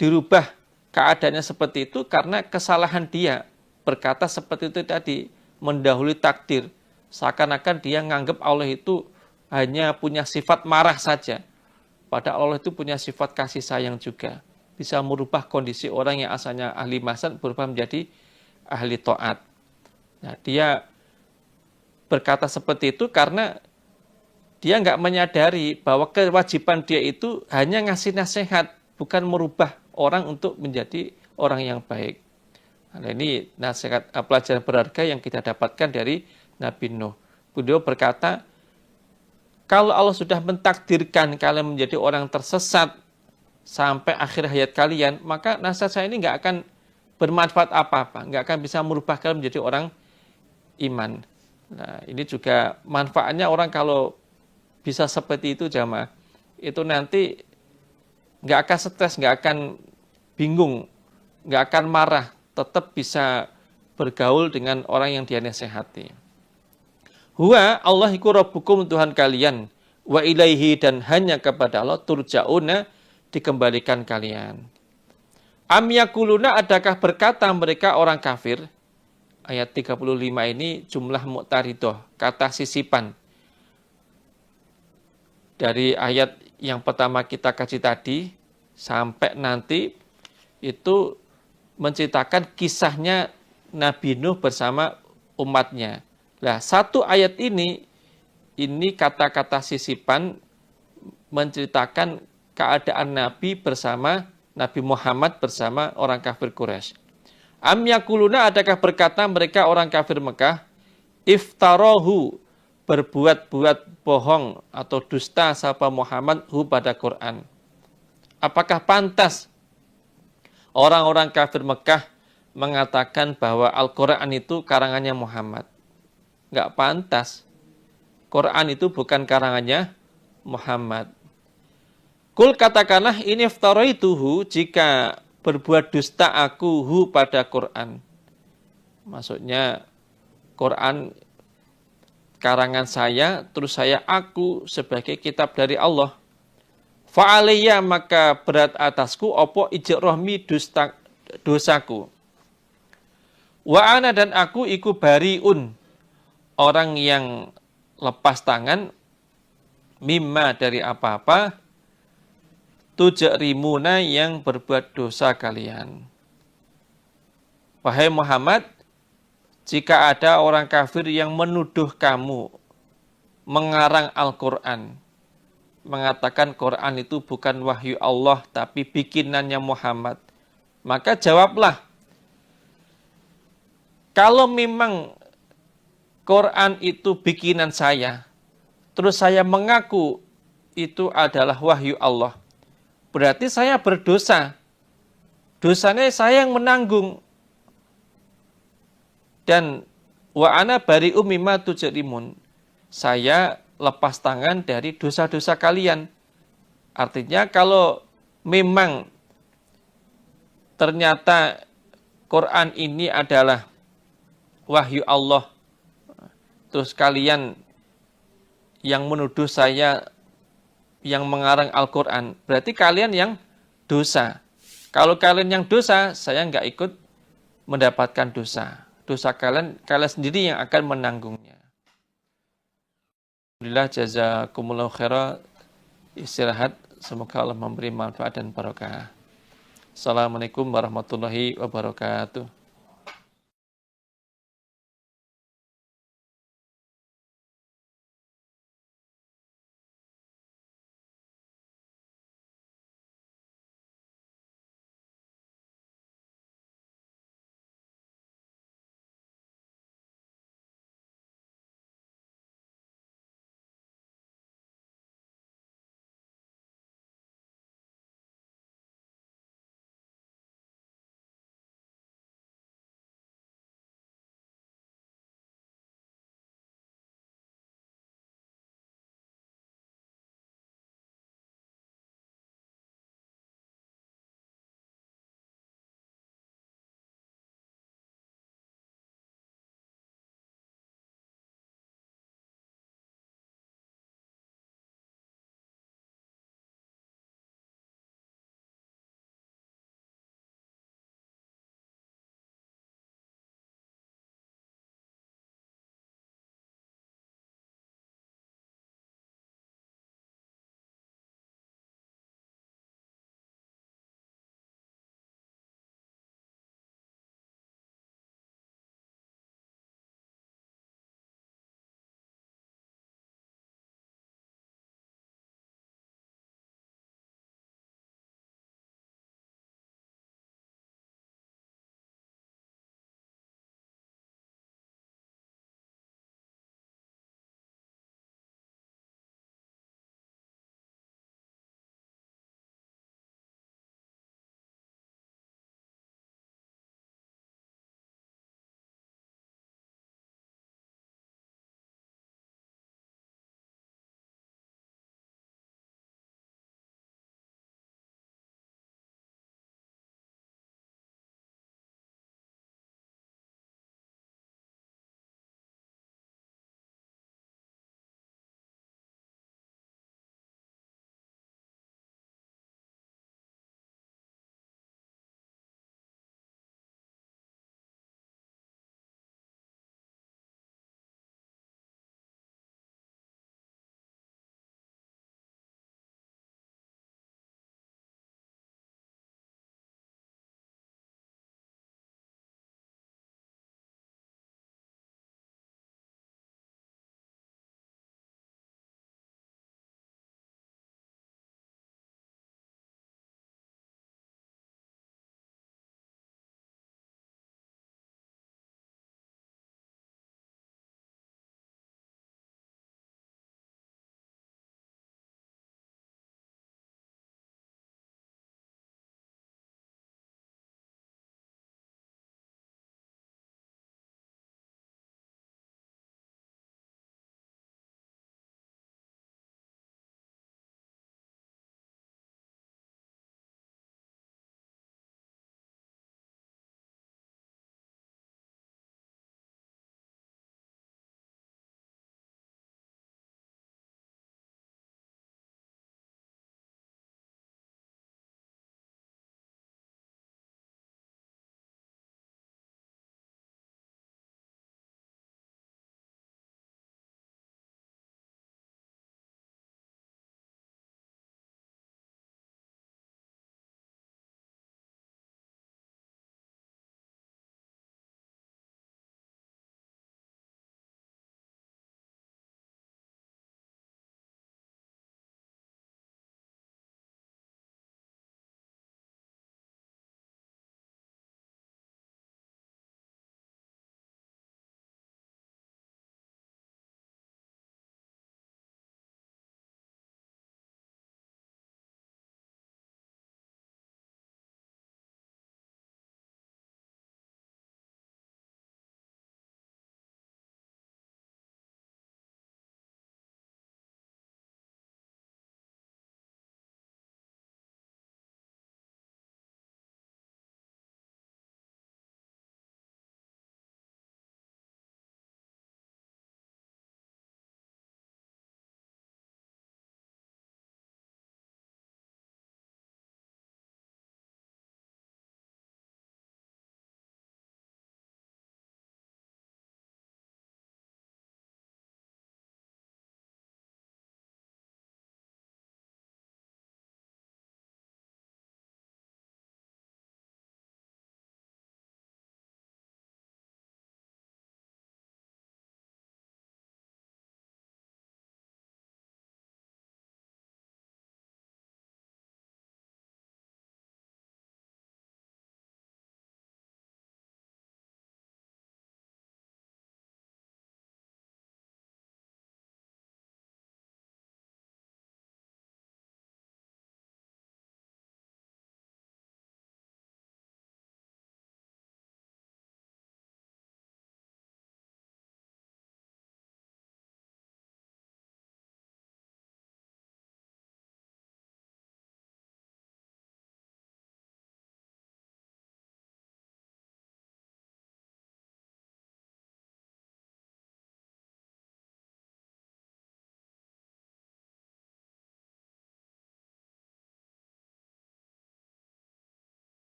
Speaker 2: dirubah keadaannya seperti itu karena kesalahan dia berkata seperti itu tadi, mendahului takdir. Seakan-akan dia menganggap Allah itu hanya punya sifat marah saja, padahal Allah itu punya sifat kasih sayang juga. bisa merubah kondisi orang yang asalnya ahli maksiat berubah menjadi ahli taat. Nah, dia berkata seperti itu karena dia nggak menyadari bahwa kewajiban dia itu hanya ngasih nasihat, bukan merubah orang untuk menjadi orang yang baik. Nah, ini nasihat pelajaran berharga yang kita dapatkan dari Nabi Nuh. Beliau berkata, kalau Allah sudah mentakdirkan kalian menjadi orang tersesat sampai akhir hayat kalian, maka nasihat saya ini nggak akan bermanfaat apa-apa, nggak akan bisa merubah kalian menjadi orang iman. Nah, ini juga manfaatnya orang kalau bisa seperti itu jamaah, itu nanti nggak akan stres, nggak akan bingung, nggak akan marah, tetap bisa bergaul dengan orang yang dia nasihati. Huwa Allah iku rabbukum Tuhan kalian, wa ilaihi dan hanya kepada Allah turja'una dikembalikan kalian. Am yakuluna adakah berkata mereka orang kafir? Ayat 35 ini jumlah mu'taridah, kata sisipan. Dari ayat yang pertama kita kaji tadi sampai nanti itu menceritakan kisahnya Nabi Nuh bersama umatnya. Nah, satu ayat ini kata-kata sisipan menceritakan keadaan Nabi bersama Nabi Muhammad bersama orang kafir Quraisy. Am yakuluna adakah berkata mereka orang kafir Mekah, iftarahu berbuat-buat bohong atau dusta sapa Muhammad hu pada Quran. Apakah pantas orang-orang kafir Mekah mengatakan bahwa Al-Quran itu karangannya Muhammad? Enggak pantas. Quran itu bukan karangannya Muhammad. Kul katakanlah ini iftaraituhu jika berbuat dusta aku hu pada Quran. Maksudnya Quran karangan saya, terus saya aku sebagai kitab dari Allah. Fa'aliyya maka berat atasku opo ijrohmi dosaku. Wa ana dan aku iku bariun, orang yang lepas tangan, mimma dari apa-apa, tujrimuna yang berbuat dosa kalian. Wahai Muhammad, jika ada orang kafir yang menuduh kamu mengarang Al-Quran, mengatakan Quran itu bukan wahyu Allah, tapi bikinannya Muhammad, maka jawablah, kalau memang Quran itu bikinan saya, terus saya mengaku itu adalah wahyu Allah, berarti saya berdosa. Dosanya saya yang menanggung. Dan wa ana bari'um mimma tujrimun. Saya lepas tangan dari dosa-dosa kalian. Artinya kalau memang ternyata Quran ini adalah wahyu Allah, terus kalian yang menuduh saya yang mengarang Al-Quran, berarti kalian yang dosa. Kalau kalian yang dosa, saya nggak ikut mendapatkan dosa. Dosa kalian sendiri yang akan menanggungnya. Alhamdulillah, jazakumullahu khairan. Istirahat, semoga Allah memberi manfaat dan barokah. Assalamualaikum warahmatullahi wabarakatuh.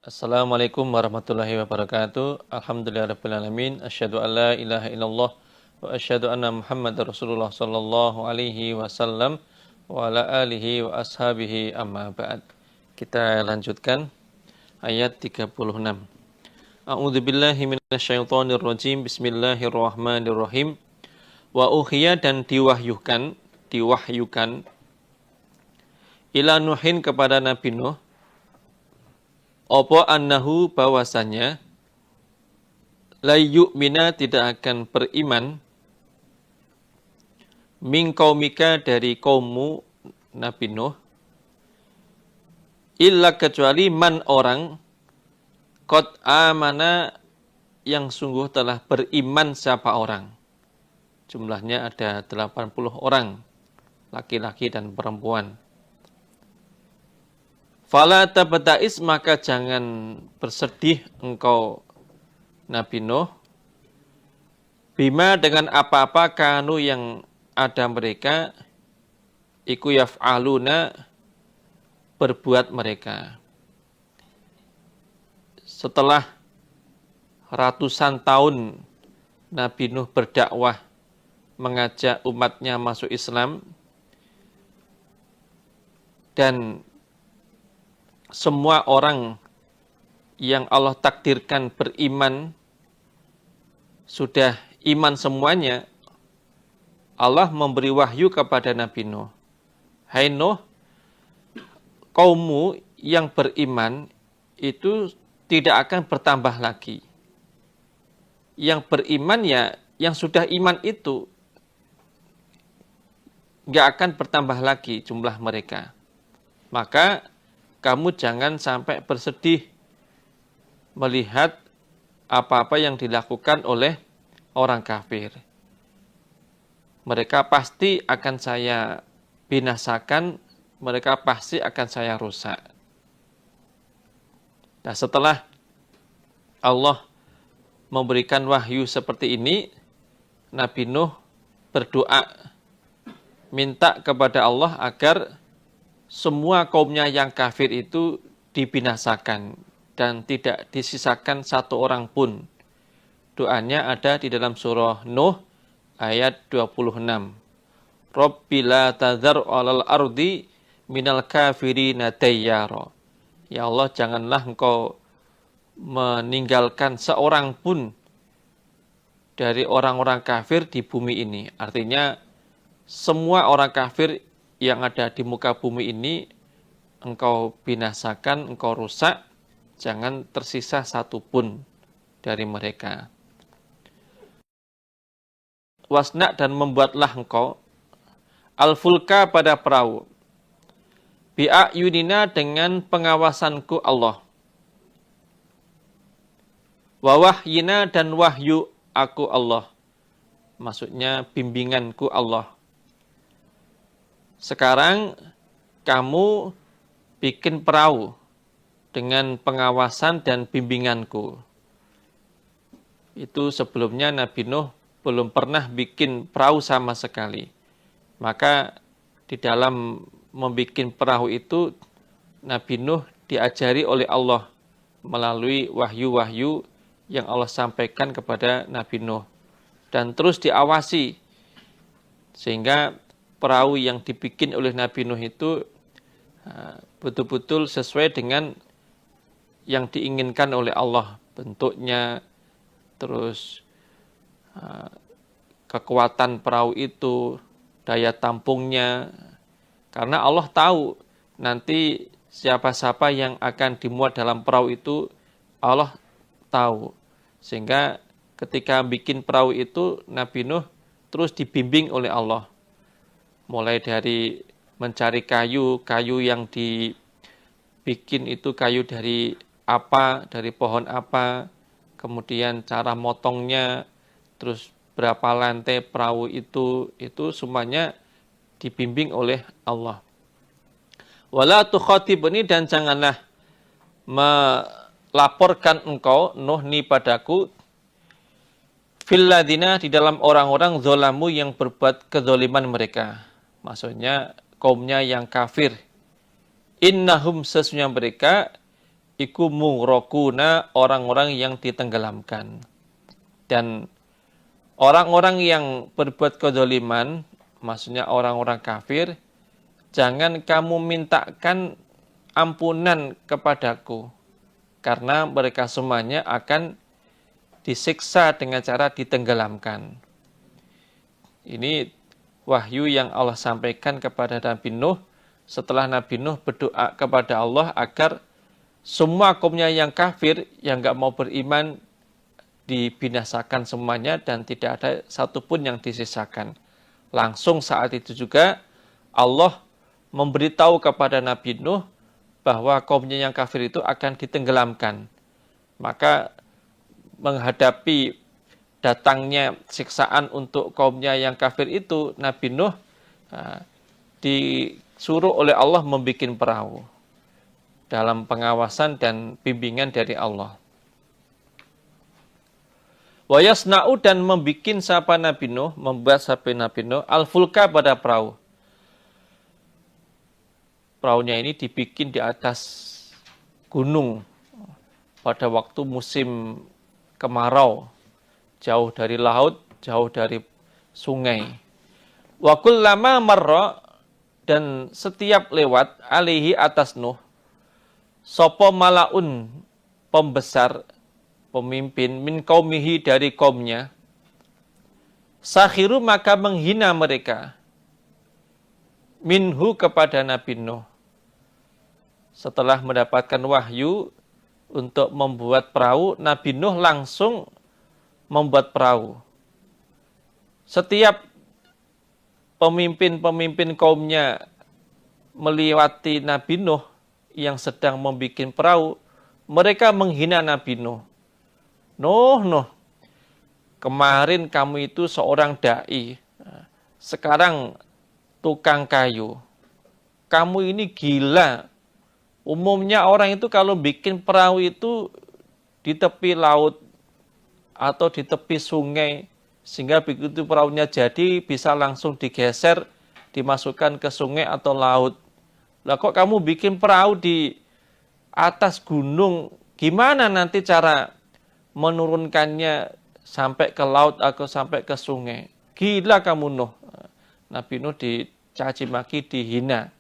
Speaker 2: Assalamualaikum warahmatullahi wabarakatuh. Alhamdulillahirabbil alamin. Asyhadu an la ilaha illallah wa asyhadu anna Muhammadar Rasulullah sallallahu alaihi wasallam wa ala alihi wa ashabihi amma ba'd. Kita lanjutkan ayat 36. A'udzubillahi minasyaitonir rajim. Bismillahirrahmanirrahim. Wa uhiya dan diwahyukan ila Nuhin kepada Nabi Nuh apa annahu bahwasanya la yu'mina tidak akan beriman min qaumika dari kaummu Nabi Nuh illa kecuali man orang qad amana yang sungguh telah beriman siapa orang. Jumlahnya ada 80 orang, laki-laki dan perempuan. Fala tabta'is maka jangan bersedih engkau Nabi Nuh bima dengan apa-apa kanu yang ada mereka iku yaf'aluna berbuat mereka. Setelah ratusan tahun Nabi Nuh berdakwah mengajak umatnya masuk Islam dan semua orang yang Allah takdirkan beriman sudah iman semuanya. Allah memberi wahyu kepada Nabi Nuh. Hai Nuh, kaummu yang beriman itu tidak akan bertambah lagi. Yang beriman ya, yang sudah iman itu nggak akan bertambah lagi jumlah mereka. Maka kamu jangan sampai bersedih melihat apa-apa yang dilakukan oleh orang kafir. Mereka pasti akan saya binasakan, mereka pasti akan saya rusak. Nah, setelah Allah memberikan wahyu seperti ini, Nabi Nuh berdoa, minta kepada Allah agar semua kaumnya yang kafir itu dibinasakan dan tidak disisakan satu orang pun. Doanya ada di dalam surah Nuh ayat 26. Rabbi la tadhar 'alal ardi minal kafirina dayyara. Ya Allah, janganlah engkau meninggalkan seorang pun dari orang-orang kafir di bumi ini. Artinya semua orang kafir yang ada di muka bumi ini engkau binasakan, engkau rusak, jangan tersisa satu pun dari mereka. Wasna dan membuatlah engkau al-fulka pada perahu bi'ayunina dengan pengawasanku Allah. Wa wahyina dan wahyu aku Allah. Maksudnya bimbinganku Allah. Sekarang kamu bikin perahu dengan pengawasan dan bimbinganku. Itu sebelumnya Nabi Nuh belum pernah bikin perahu sama sekali. Maka di dalam membuat perahu itu Nabi Nuh diajari oleh Allah melalui wahyu-wahyu yang Allah sampaikan kepada Nabi Nuh. Dan terus diawasi sehingga perahu yang dibikin oleh Nabi Nuh itu betul-betul sesuai dengan yang diinginkan oleh Allah. Bentuknya, terus kekuatan perahu itu, daya tampungnya. Karena Allah tahu nanti siapa-siapa yang akan dimuat dalam perahu itu, Allah tahu. Sehingga ketika bikin perahu itu, Nabi Nuh terus dibimbing oleh Allah. Mulai dari mencari kayu yang dibikin itu kayu dari apa, dari pohon apa, kemudian cara motongnya, terus berapa lantai perahu itu semuanya dibimbing oleh Allah. Wala tukhatibni dan janganlah melaporkan engkau Nuh ni padaku fil ladina di dalam orang-orang zolamu yang berbuat kezaliman mereka. Maksudnya kaumnya yang kafir. Innahum sesungguhnya mereka iku mughraquna, orang-orang yang ditenggelamkan. Dan orang-orang yang berbuat kezaliman, maksudnya orang-orang kafir, jangan kamu mintakan ampunan kepadaku, karena mereka semuanya akan disiksa dengan cara ditenggelamkan. Ini wahyu yang Allah sampaikan kepada Nabi Nuh setelah Nabi Nuh berdoa kepada Allah agar semua kaumnya yang kafir, yang nggak mau beriman, dibinasakan semuanya dan tidak ada satupun yang disisakan. Langsung saat itu juga Allah memberitahu kepada Nabi Nuh bahwa kaumnya yang kafir itu akan ditenggelamkan. Maka menghadapi datangnya siksaan untuk kaumnya yang kafir itu, Nabi Nuh disuruh oleh Allah membuat perahu dalam pengawasan dan bimbingan dari Allah. Wa yasna'u, dan membuat sapa Nabi Nuh, membuat sapa Nabi Nuh al-fulka pada perahu. Perahunya ini dibikin di atas gunung pada waktu musim kemarau, jauh dari laut, jauh dari sungai. Wa kullama marra, dan setiap lewat alaihi atas Nuh, sapa malaun, pembesar, pemimpin, min qaumihi, dari kaumnya, sakhiru, maka menghina mereka, minhu, kepada Nabi Nuh. Setelah mendapatkan wahyu untuk membuat perahu, Nabi Nuh langsung membuat perahu. Setiap pemimpin-pemimpin kaumnya melewati Nabi Nuh yang sedang membuat perahu, mereka menghina Nabi Nuh. Nuh, kemarin kamu itu seorang dai, sekarang tukang kayu. Kamu ini gila. Umumnya orang itu kalau bikin perahu itu di tepi laut atau di tepi sungai, sehingga begitu perahunya jadi bisa langsung digeser, dimasukkan ke sungai atau laut. Lah kok kamu bikin perahu di atas gunung? Gimana nanti cara menurunkannya sampai ke laut atau sampai ke sungai? Gila kamu Nuh. Nabi Nuh dicaci maki, dihina.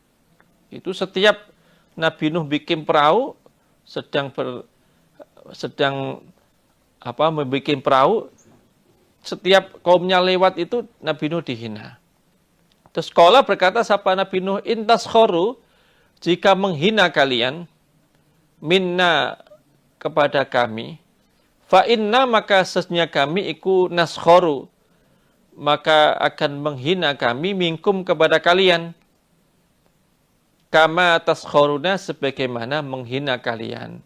Speaker 2: Itu setiap Nabi Nuh bikin perahu, membuat perahu, setiap kaumnya lewat itu Nabi Nuh dihina. Terus Qala, berkata sapa Nabi Nuh, intas khoru, jika menghina kalian, minna, kepada kami, fa inna, maka sesungguhnya kami iku naskhoru, maka akan menghina kami, minkum, kepada kalian, kama taskhoruna, sebagaimana menghina kalian.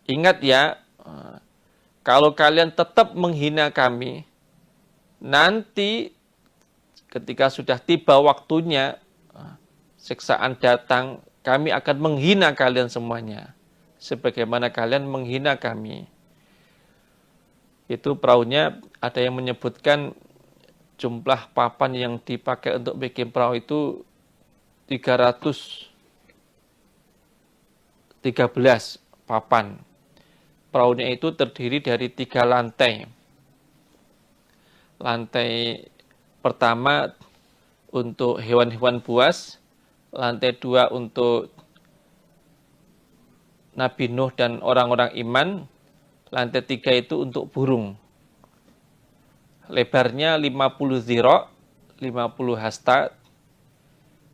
Speaker 2: Ingat ya, kalau kalian tetap menghina kami, nanti ketika sudah tiba waktunya, siksaan datang, kami akan menghina kalian semuanya, sebagaimana kalian menghina kami. Itu perahunya, ada yang menyebutkan jumlah papan yang dipakai untuk bikin perahu itu 313 papan. Perahunya itu terdiri dari 3 lantai. Lantai pertama untuk hewan-hewan buas, lantai 2 untuk Nabi Nuh dan orang-orang iman, lantai 3 itu untuk burung. Lebarnya 50 zira', 50 hasta,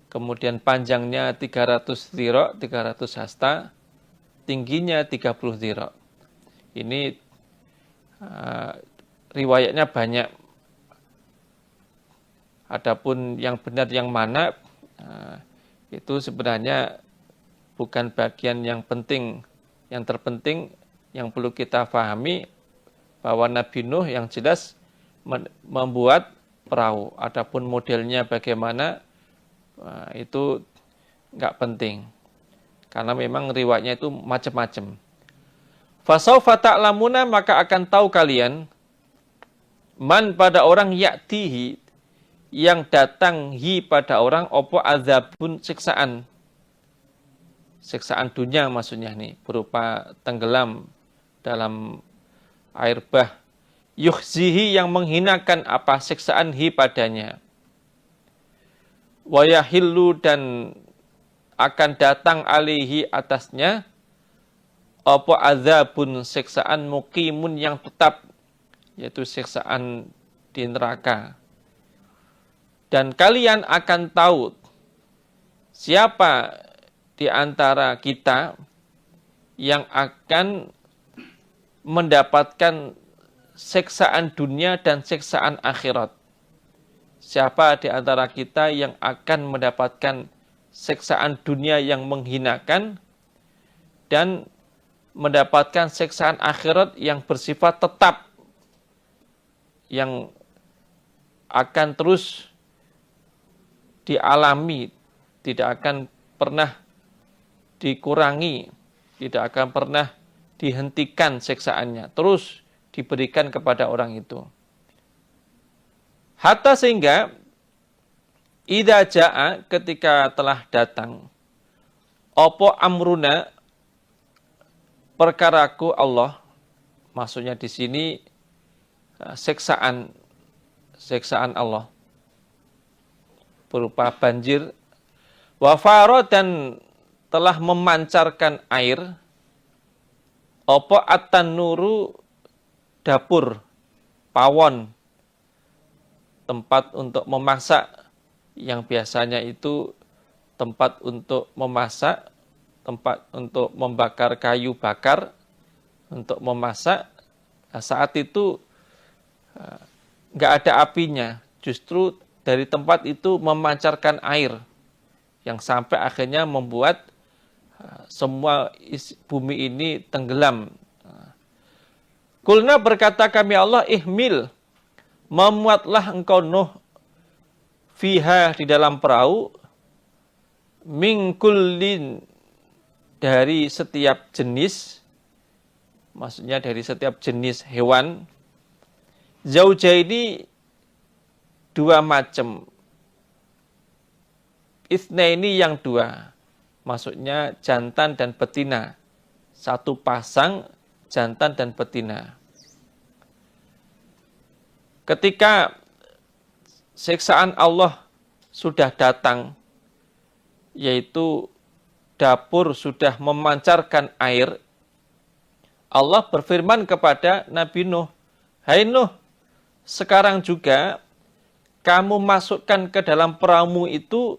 Speaker 2: kemudian panjangnya 300 zira', 300 hasta, tingginya 30 zira'. Ini riwayatnya banyak. Adapun yang benar yang mana, itu sebenarnya bukan bagian yang penting. Yang terpenting yang perlu kita pahami bahwa Nabi Nuh yang jelas membuat perahu. Adapun modelnya bagaimana, itu nggak penting. Karena memang riwayatnya itu macam-macam. Fasaufa ta'lamuna, maka akan tahu kalian, man, pada orang, ya'tihi, yang datang, hi, pada orang, opo azabun, siksaan. siksaan dunia maksudnya nih, berupa tenggelam dalam air bah. Yukhzihi yang menghinakan apa siksaan hi padanya. Wa yahillu dan akan datang alaihi atasnya apa azabun siksaan muqimun yang tetap, yaitu siksaan di neraka. Dan kalian akan tahu siapa di antara kita yang akan mendapatkan siksaan dunia dan siksaan akhirat. Siapa di antara kita yang akan mendapatkan siksaan dunia yang menghinakan dan mendapatkan siksaan akhirat yang bersifat tetap, yang akan terus dialami, tidak akan pernah dikurangi, tidak akan pernah dihentikan siksaannya, terus diberikan kepada orang itu. Hatta sehingga idza jaa, ketika telah datang opo amruna, perkaraku Allah, maksudnya di sini siksaan Allah berupa banjir, wafaro dan telah memancarkan air, opo at-tanuru, dapur, pawon, tempat untuk memasak, yang biasanya itu tempat untuk memasak, tempat untuk membakar kayu bakar, untuk memasak. Nah, saat itu nggak ada apinya, justru dari tempat itu memancarkan air, yang sampai akhirnya membuat semua bumi ini tenggelam. Kulna, berkata kami Allah, ihmil, memuatlah engkau Nuh, fiha, di dalam perahu, min kullin, dari setiap jenis, maksudnya dari setiap jenis hewan, zaujaini, dua macam, itsnaini, yang dua, maksudnya jantan dan betina, satu pasang jantan dan betina. Ketika siksaan Allah sudah datang, yaitu dapur sudah memancarkan air, Allah berfirman kepada Nabi Nuh, hai Nuh, sekarang juga kamu masukkan ke dalam perahu itu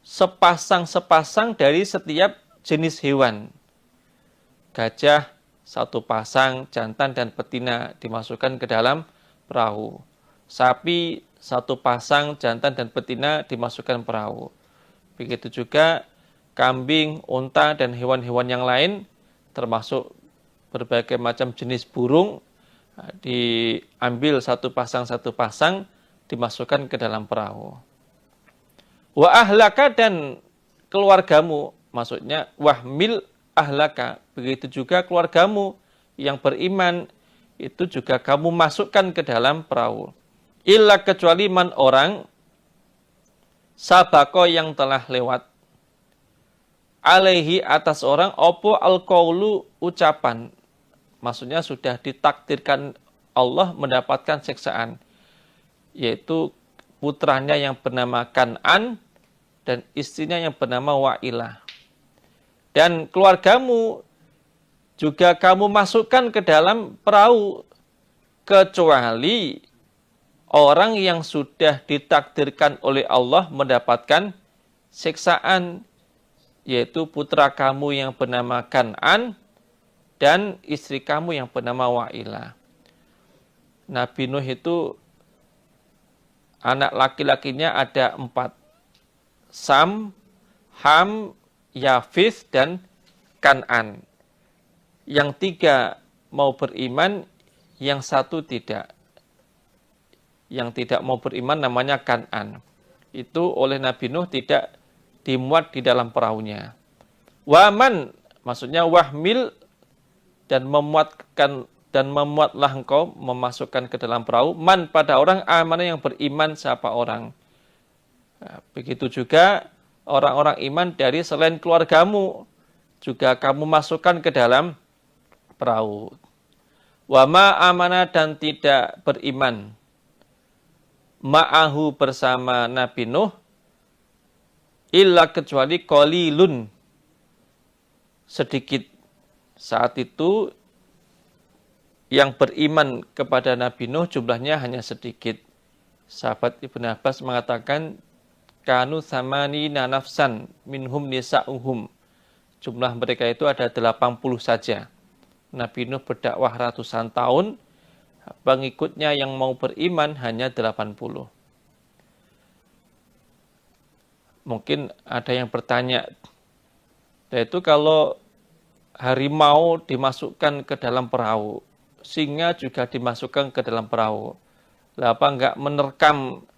Speaker 2: sepasang-sepasang dari setiap jenis hewan. Gajah satu pasang, jantan dan betina dimasukkan ke dalam perahu. Sapi satu pasang, jantan dan betina dimasukkan perahu. Begitu juga kambing, unta dan hewan-hewan yang lain, termasuk berbagai macam jenis burung, diambil satu pasang dimasukkan ke dalam perahu. Wa ahlaka, dan keluargamu, maksudnya wahmil ahlaka, begitu juga keluargamu yang beriman, itu juga kamu masukkan ke dalam perahu. Illa, kecuali man, orang, sabako, yang telah lewat, alaihi, atas orang, opo al-qaulu, ucapan, maksudnya sudah ditakdirkan Allah mendapatkan siksaan, yaitu putranya yang bernama Kan'an dan istrinya yang bernama Wa'ilah. Dan keluargamu juga kamu masukkan ke dalam perahu, kecuali orang yang sudah ditakdirkan oleh Allah mendapatkan siksaan, yaitu putra kamu yang bernama Kan'an dan istri kamu yang bernama Wa'ilah. Nabi Nuh itu anak laki-lakinya ada 4. Sam, Ham, Yafith, dan Kan'an. Yang 3 mau beriman, yang 1 tidak. Yang tidak mau beriman namanya Kan'an. Itu oleh Nabi Nuh tidak dimuat di dalam perahunya. Waman, maksudnya wahmil, dan memuatlah engkau, memasukkan ke dalam perahu, man, pada orang, amana, yang beriman siapa orang. Nah, begitu juga orang-orang iman dari selain keluargamu juga kamu masukkan ke dalam perahu. Wa ma amana dan tidak beriman ma'ahu bersama Nabi Nuh illa kecuali qalilun sedikit. Saat itu yang beriman kepada Nabi Nuh jumlahnya hanya sedikit. Sahabat Ibnu Abbas mengatakan kanu samanina nafsan minhum nisa'uhum. Jumlah mereka itu ada 80 saja. Nabi Nuh berdakwah ratusan tahun, pengikutnya yang mau beriman hanya 80. Mungkin ada yang bertanya, yaitu kalau harimau dimasukkan ke dalam perahu, singa juga dimasukkan ke dalam perahu, lah apa enggak menerkam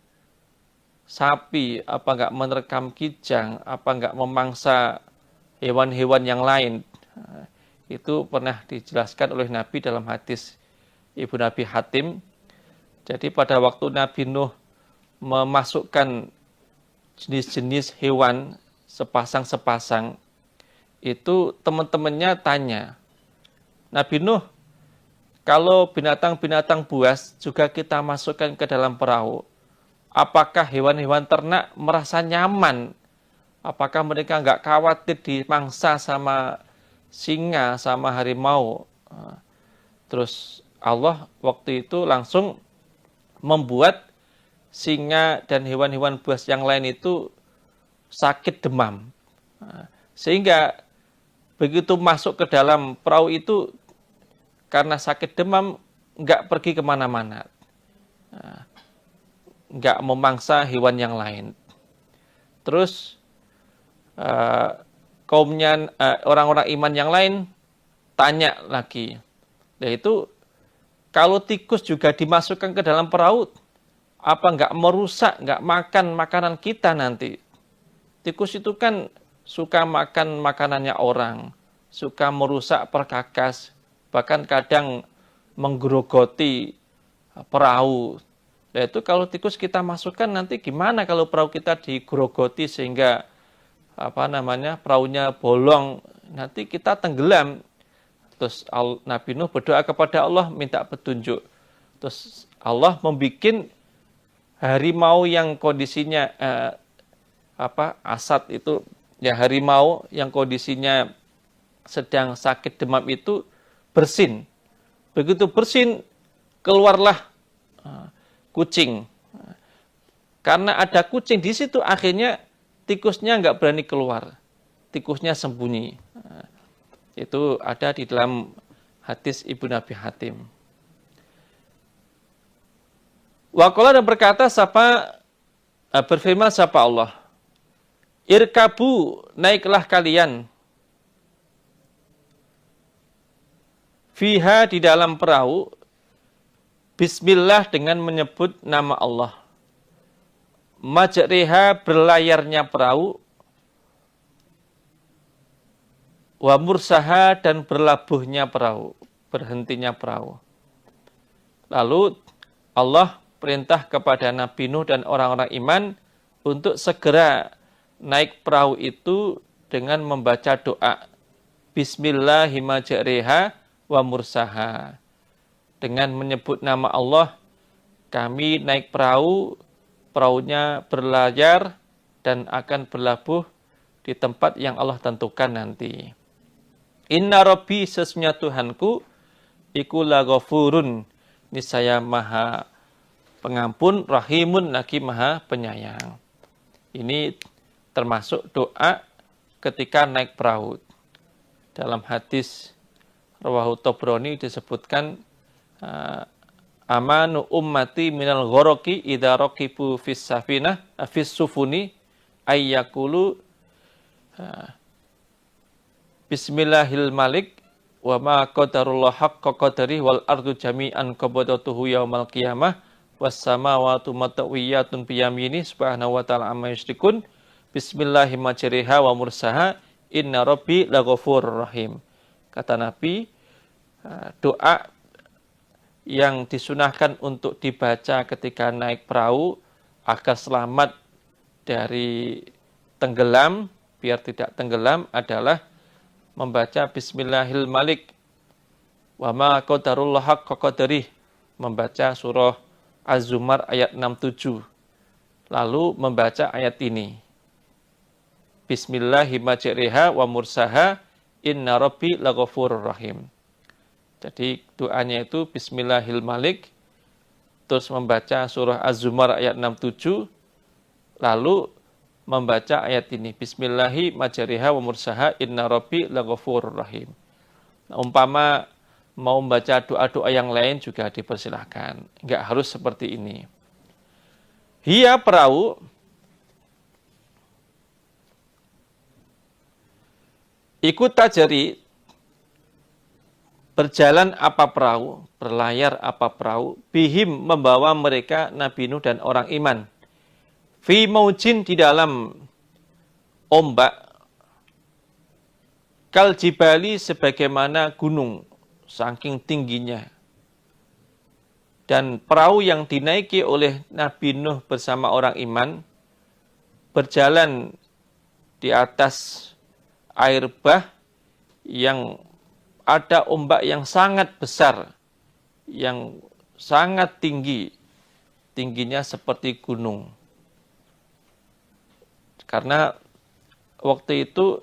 Speaker 2: sapi, apa enggak menerkam kijang, apa enggak memangsa hewan-hewan yang lain? Itu pernah dijelaskan oleh Nabi dalam hadis Ibu Nabi Hatim. Jadi pada waktu Nabi Nuh memasukkan jenis-jenis hewan sepasang-sepasang, itu teman-temannya tanya, Nabi Nuh, kalau binatang-binatang buas juga kita masukkan ke dalam perahu, apakah hewan-hewan ternak merasa nyaman? Apakah mereka nggak khawatir dimangsa sama singa, sama harimau? Terus Allah waktu itu langsung membuat singa dan hewan-hewan buas yang lain itu sakit demam. Sehingga begitu masuk ke dalam perahu itu, karena sakit demam, nggak pergi kemana-mana. Nggak memangsa hewan yang lain. Terus kaumnya orang-orang iman yang lain tanya lagi, yaitu kalau tikus juga dimasukkan ke dalam perahu, apa nggak merusak, nggak makan makanan kita nanti? Tikus itu kan suka makan makanannya orang, suka merusak perkakas, bahkan kadang menggerogoti perahu. Yaitu kalau tikus kita masukkan nanti gimana kalau perahu kita digerogoti sehingga perahunya bolong, nanti kita tenggelam. Terus Nabi Nuh berdoa kepada Allah minta petunjuk. Terus Allah membuat harimau yang kondisinya asad itu, ya harimau yang kondisinya sedang sakit demam itu bersin. Begitu bersin, keluarlah kucing. Karena ada kucing di situ, akhirnya tikusnya nggak berani keluar. Tikusnya sembunyi. Itu ada di dalam hadis Ibu Nabi Hatim. Waqala dan berkata berfirman siapa Allah, irkabu, naiklah kalian, fiha, di dalam perahu, bismillah, dengan menyebut nama Allah, majriha, berlayarnya perahu, wa mursaha, dan berlabuhnya perahu, berhentinya perahu. Lalu Allah perintah kepada Nabi Nuh dan orang-orang iman untuk segera naik perahu itu dengan membaca doa Bismillahirrahmanirrahim wa mursaha. Dengan menyebut nama Allah, kami naik perahu, perahunya berlayar dan akan berlabuh di tempat yang Allah tentukan nanti. Inna Rabbi, sesungguhnya Tuhanku, iku laghafurun, niscaya maha pengampun, rahimun, lagi maha penyayang. Ini termasuk doa ketika naik perahu. Dalam hadis Rawahu Tabrani disebutkan, amanu ummati minal ghoroki idza raqibu fis safinah fis sufuni ayyakulu bismillahil malik wa ma qadarullah haqqa qadari wal ardu jami'an qabdatuhu yaumal qiyamah was samawati matawiyatun biyamini subhanahu wa ta'ala amma yusyrikun bismillahirrahmanirrahim wa mursaha inna rabbi laghafurur rahim. Kata Nabi, doa yang disunahkan untuk dibaca ketika naik perahu agar selamat dari tenggelam, biar tidak tenggelam adalah membaca Bismillahil Malik wa ma qadarullah haqqa qadarih, membaca surah Az-Zumar ayat 67. Lalu membaca ayat ini. Bismillahi majriha wa mursaha inna rabbi laghafurur rahim. Jadi doanya itu Bismillahil Malik, terus membaca surah Az-Zumar ayat 67, lalu membaca ayat ini. Bismillahi majriha wa mursaha inna rabbi laghafurur rahim. Nah, umpama mau membaca doa-doa yang lain juga dipersilahkan. Enggak harus seperti ini. Hiya perahu ikut tajari, berjalan apa perahu, berlayar apa perahu, bihim membawa mereka Nabi Nuh dan orang iman. Fi maujin di dalam ombak, kal jibali sebagaimana gunung, saking tingginya. Dan perahu yang dinaiki oleh Nabi Nuh bersama orang iman, berjalan di atas air bah yang ada ombak yang sangat besar, yang sangat tinggi, tingginya seperti gunung. Karena waktu itu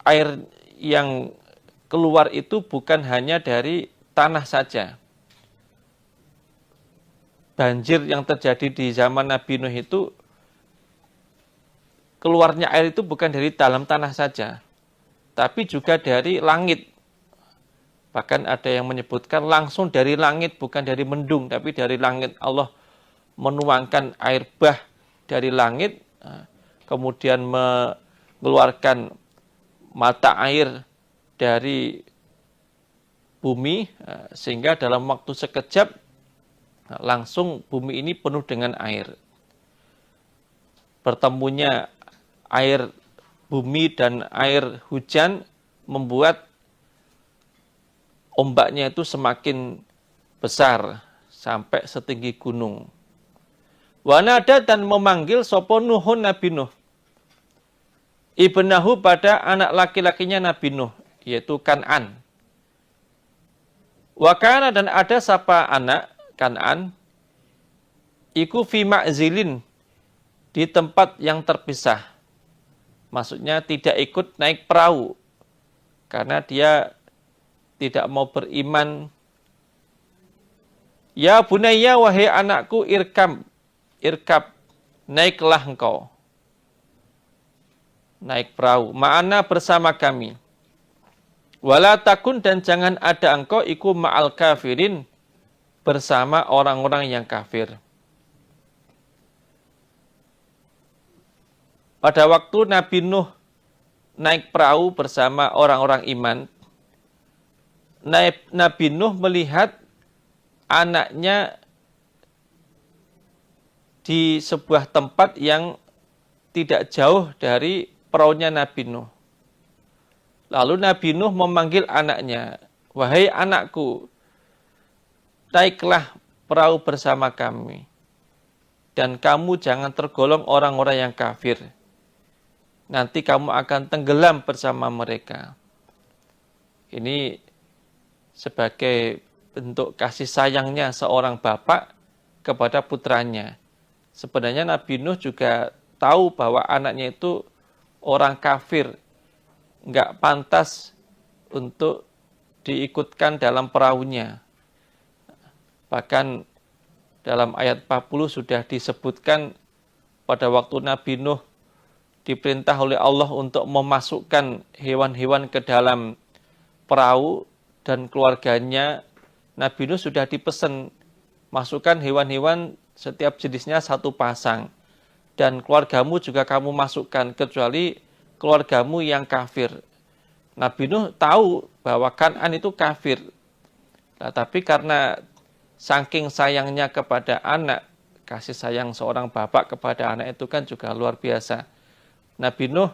Speaker 2: air yang keluar itu bukan hanya dari tanah saja. Banjir yang terjadi di zaman Nabi Nuh itu, keluarnya air itu bukan dari dalam tanah saja, tapi juga dari langit. Bahkan ada yang menyebutkan langsung dari langit, bukan dari mendung, tapi dari langit. Allah menuangkan air bah dari langit, kemudian mengeluarkan mata air dari bumi, sehingga dalam waktu sekejap langsung bumi ini penuh dengan air. Bertemunya air bumi dan air hujan membuat ombaknya itu semakin besar sampai setinggi gunung. Wanada dan memanggil sapa Nuhun Nabi Nuh, ibnahu pada anak laki-lakinya Nabi Nuh, yaitu Kan'an. Wakana dan ada sapa anak Kan'an, iku fi ma'zilin, di tempat yang terpisah. Maksudnya tidak ikut naik perahu, karena dia tidak mau beriman. Ya bunayya, wahai anakku, irkab, naiklah engkau. Naik perahu, ma'ana bersama kami. Wala takun, dan jangan ada engkau iku ma'al kafirin, bersama orang-orang yang kafir. Pada waktu Nabi Nuh naik perahu bersama orang-orang iman, Nabi Nuh melihat anaknya di sebuah tempat yang tidak jauh dari perahunya Nabi Nuh. Lalu Nabi Nuh memanggil anaknya, wahai anakku, naiklah perahu bersama kami, dan kamu jangan tergolong orang-orang yang kafir. Nanti kamu akan tenggelam bersama mereka. Ini sebagai bentuk kasih sayangnya seorang bapak kepada putranya. Sebenarnya Nabi Nuh juga tahu bahwa anaknya itu orang kafir, nggak pantas untuk diikutkan dalam perahunya. Bahkan dalam ayat 40 sudah disebutkan pada waktu Nabi Nuh diperintah oleh Allah untuk memasukkan hewan-hewan ke dalam perahu, dan keluarganya Nabi Nuh sudah dipesan, masukkan hewan-hewan setiap jenisnya 1 pasang, dan keluargamu juga kamu masukkan, kecuali keluargamu yang kafir. Nabi Nuh tahu bahwa Kan'an itu kafir. Nah, tapi karena saking sayangnya kepada anak, kasih sayang seorang bapak kepada anak itu kan juga luar biasa. Nabi Nuh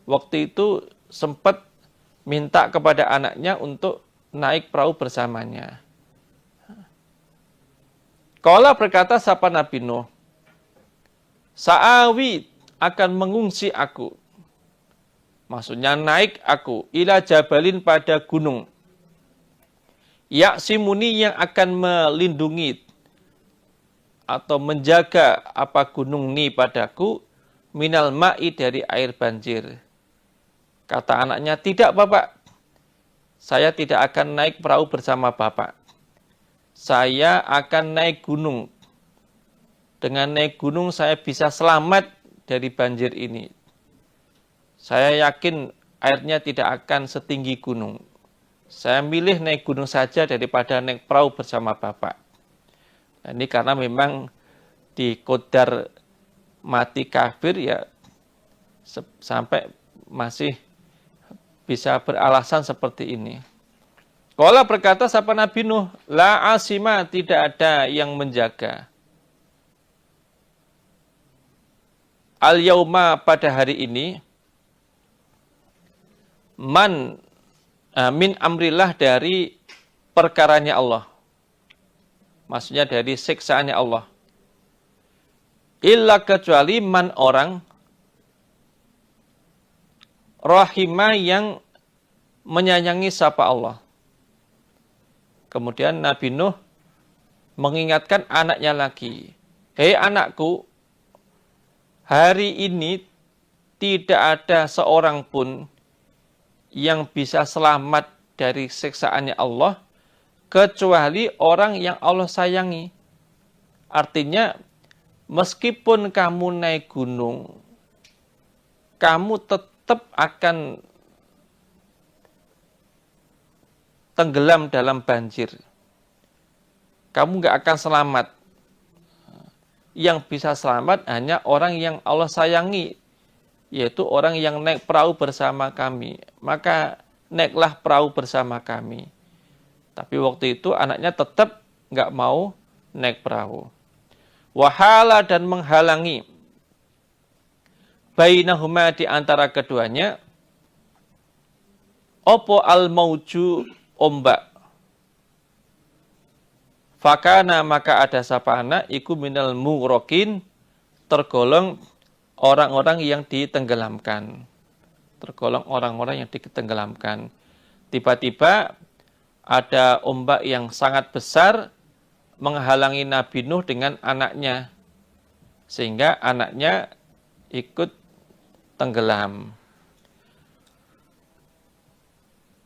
Speaker 2: waktu itu sempat minta kepada anaknya untuk naik perahu bersamanya. Qala berkata sapa Nabi Nuh, Sa'awi, akan mengungsi aku. Maksudnya naik aku ila jabalin pada gunung. Yaksimuni yang akan melindungi atau menjaga apa gunung ni padaku minal ma'i dari air banjir. Kata anaknya, tidak Bapak. Saya tidak akan naik perahu bersama Bapak. Saya akan naik gunung. Dengan naik gunung saya bisa selamat dari banjir ini. Saya yakin airnya tidak akan setinggi gunung. Saya milih naik gunung saja daripada naik perahu bersama Bapak. Nah, ini karena memang di qadar mati kafir ya sampai masih bisa beralasan seperti ini. Qala berkata sapa Nabi Nuh, la asima, tidak ada yang menjaga. Al yauma, pada hari ini, man min amrillah, dari perkaranya Allah. Maksudnya dari siksaannya Allah. Illa, kecuali man orang rahimah yang menyayangi sapa Allah. Kemudian Nabi Nuh mengingatkan anaknya lagi. Hei anakku, hari ini tidak ada seorang pun yang bisa selamat dari siksaannya Allah kecuali orang yang Allah sayangi. Artinya, meskipun kamu naik gunung, kamu tetap akan tenggelam dalam banjir. Kamu nggak akan selamat. Yang bisa selamat hanya orang yang Allah sayangi, yaitu orang yang naik perahu bersama kami. Maka naiklah perahu bersama kami. Tapi waktu itu anaknya tetap nggak mau naik perahu. Wahala, dan menghalangi bainahuma, di antara keduanya, opo al-mauju, ombak. Fakana, maka ada sapa anak iku minal mughrokin, tergolong orang-orang yang ditenggelamkan. Tergolong orang-orang yang ditenggelamkan. Tiba-tiba ada ombak yang sangat besar menghalangi Nabi Nuh dengan anaknya, sehingga anaknya ikut tenggelam.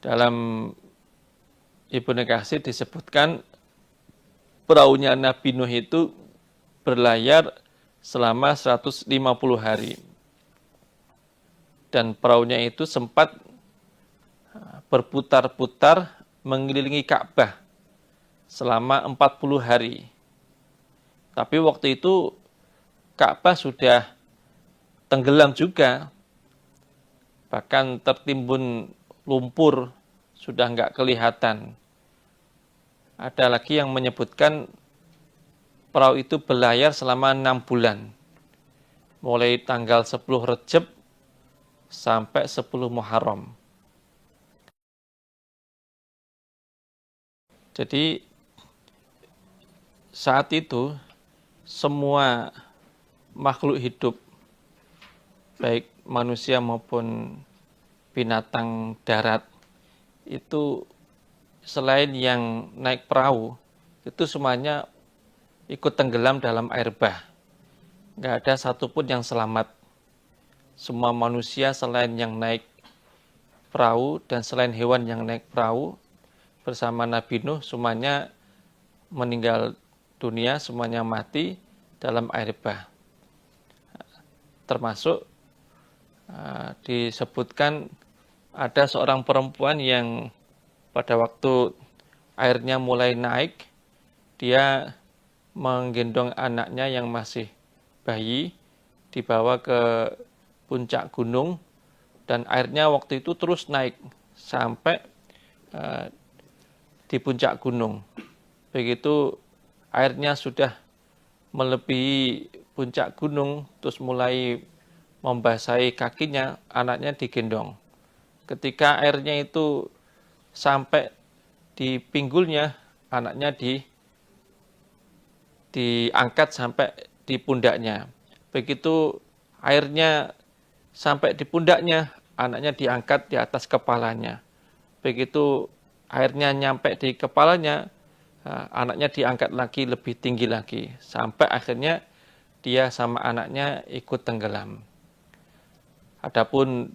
Speaker 2: Dalam Ibnu Katsir disebutkan perahunya Nabi Nuh itu berlayar selama 150 hari. Dan perahunya itu sempat berputar-putar mengelilingi Ka'bah selama 40 hari. Tapi waktu itu Ka'bah sudah tenggelam juga. Bahkan tertimbun lumpur, sudah nggak kelihatan. Ada lagi yang menyebutkan perahu itu berlayar selama 6 bulan. Mulai tanggal 10 Rejab sampai 10 Muharram. Jadi saat itu semua makhluk hidup, baik manusia maupun binatang darat, itu selain yang naik perahu, itu semuanya ikut tenggelam dalam air bah. Nggak ada satupun yang selamat. Semua manusia selain yang naik perahu dan selain hewan yang naik perahu bersama Nabi Nuh, semuanya meninggal dunia, semuanya mati dalam air bah. Termasuk disebutkan ada seorang perempuan yang pada waktu airnya mulai naik, dia menggendong anaknya yang masih bayi, dibawa ke puncak gunung, dan airnya waktu itu terus naik sampai di puncak gunung. Begitu airnya sudah melebihi puncak gunung, terus mulai membasahi kakinya, anaknya digendong. Ketika airnya itu sampai di pinggulnya, anaknya diangkat sampai di pundaknya. Begitu airnya sampai di pundaknya, anaknya diangkat di atas kepalanya. Begitu airnya nyampe di kepalanya, anaknya diangkat lagi lebih tinggi lagi. Sampai akhirnya dia sama anaknya ikut tenggelam. Adapun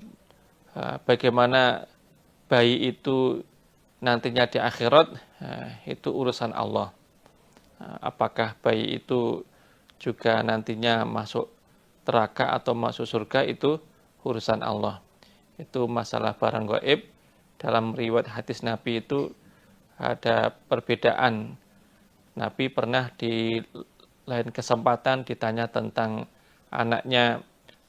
Speaker 2: bagaimana bayi itu nantinya di akhirat, itu urusan Allah. Apakah bayi itu juga nantinya masuk neraka atau masuk surga, itu urusan Allah. Itu masalah barang gaib. Dalam riwayat hadis Nabi itu ada perbedaan. Nabi pernah di lain kesempatan ditanya tentang anaknya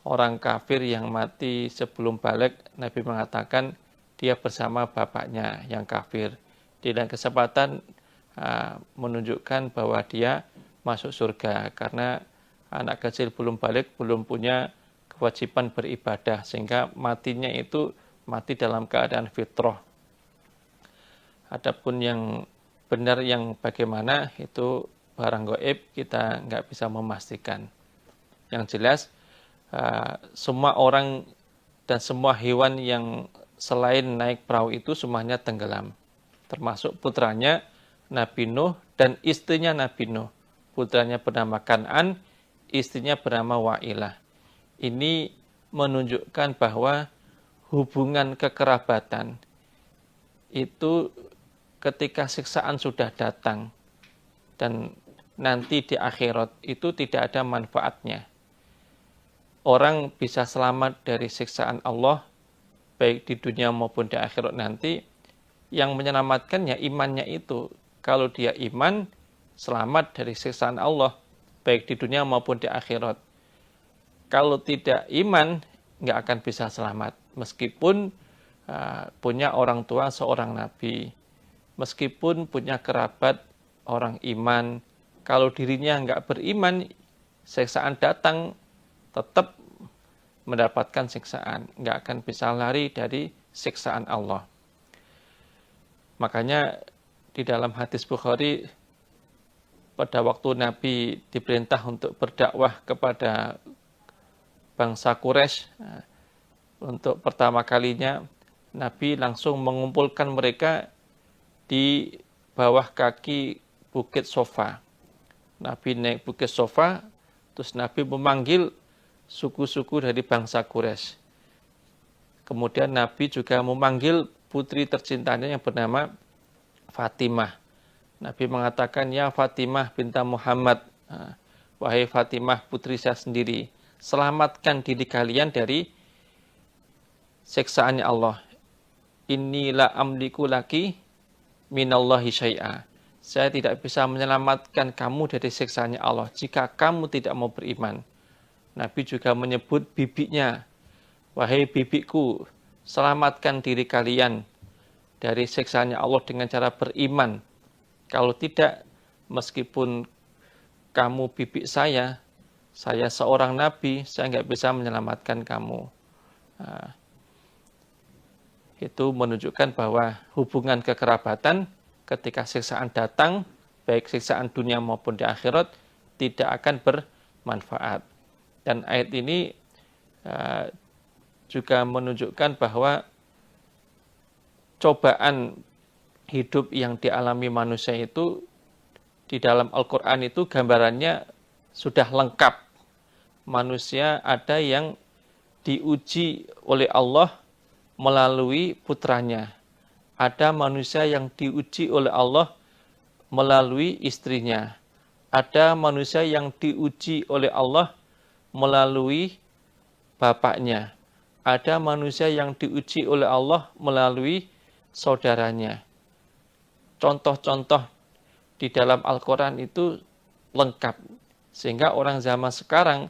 Speaker 2: orang kafir yang mati sebelum balik. Nabi mengatakan dia bersama bapaknya yang kafir. Di lain kesempatan menunjukkan bahwa dia masuk surga karena anak kecil belum balik, belum punya kewajiban beribadah, sehingga matinya itu mati dalam keadaan fitrah. Adapun yang benar yang bagaimana, itu barang gaib, kita nggak bisa memastikan. Yang jelas semua orang dan semua hewan yang selain naik perahu itu semuanya tenggelam, termasuk putranya Nabi Nuh dan istrinya Nabi Nuh. Putranya bernama Kan'an, istrinya bernama Wa'ilah. Ini menunjukkan bahwa hubungan kekerabatan itu ketika siksaan sudah datang dan nanti di akhirat itu tidak ada manfaatnya. Orang bisa selamat dari siksaan Allah baik di dunia maupun di akhirat nanti. Yang menyelamatkannya imannya itu. Kalau dia iman, selamat dari siksaan Allah baik di dunia maupun di akhirat. Kalau tidak iman, nggak akan bisa selamat. Meskipun punya orang tua seorang nabi, meskipun punya kerabat orang iman, kalau dirinya nggak beriman, siksaan datang, tetap mendapatkan siksaan. Nggak akan bisa lari dari siksaan Allah. Makanya di dalam hadis Bukhari, pada waktu Nabi diperintah untuk berdakwah kepada bangsa Quraisy, untuk pertama kalinya Nabi langsung mengumpulkan mereka di bawah kaki Bukit Sofa. Nabi naik Bukit Sofa, terus Nabi memanggil suku-suku dari bangsa Quraisy. Kemudian Nabi juga memanggil putri tercintanya yang bernama Fatimah. Nabi mengatakan, ya Fatimah binta Muhammad, wahai Fatimah putri saya sendiri, selamatkan diri kalian dari siksaannya Allah. Inni la amliku laki minallahi syai'a. Saya tidak bisa menyelamatkan kamu dari siksaannya Allah jika kamu tidak mau beriman. Nabi juga menyebut bibinya, wahai bibiku, selamatkan diri kalian dari siksaannya Allah dengan cara beriman. Kalau tidak, meskipun kamu bibi saya seorang nabi, saya nggak bisa menyelamatkan kamu. Itu menunjukkan bahwa hubungan kekerabatan ketika siksaan datang, baik siksaan dunia maupun di akhirat, tidak akan bermanfaat. Dan ayat ini juga menunjukkan bahwa cobaan hidup yang dialami manusia itu di dalam Al-Quran itu gambarannya sudah lengkap. Manusia ada yang diuji oleh Allah melalui putranya. Ada manusia yang diuji oleh Allah melalui istrinya. Ada manusia yang diuji oleh Allah melalui bapaknya. Ada manusia yang diuji oleh Allah melalui saudaranya. Contoh-contoh di dalam Al-Quran itu lengkap. Sehingga orang zaman sekarang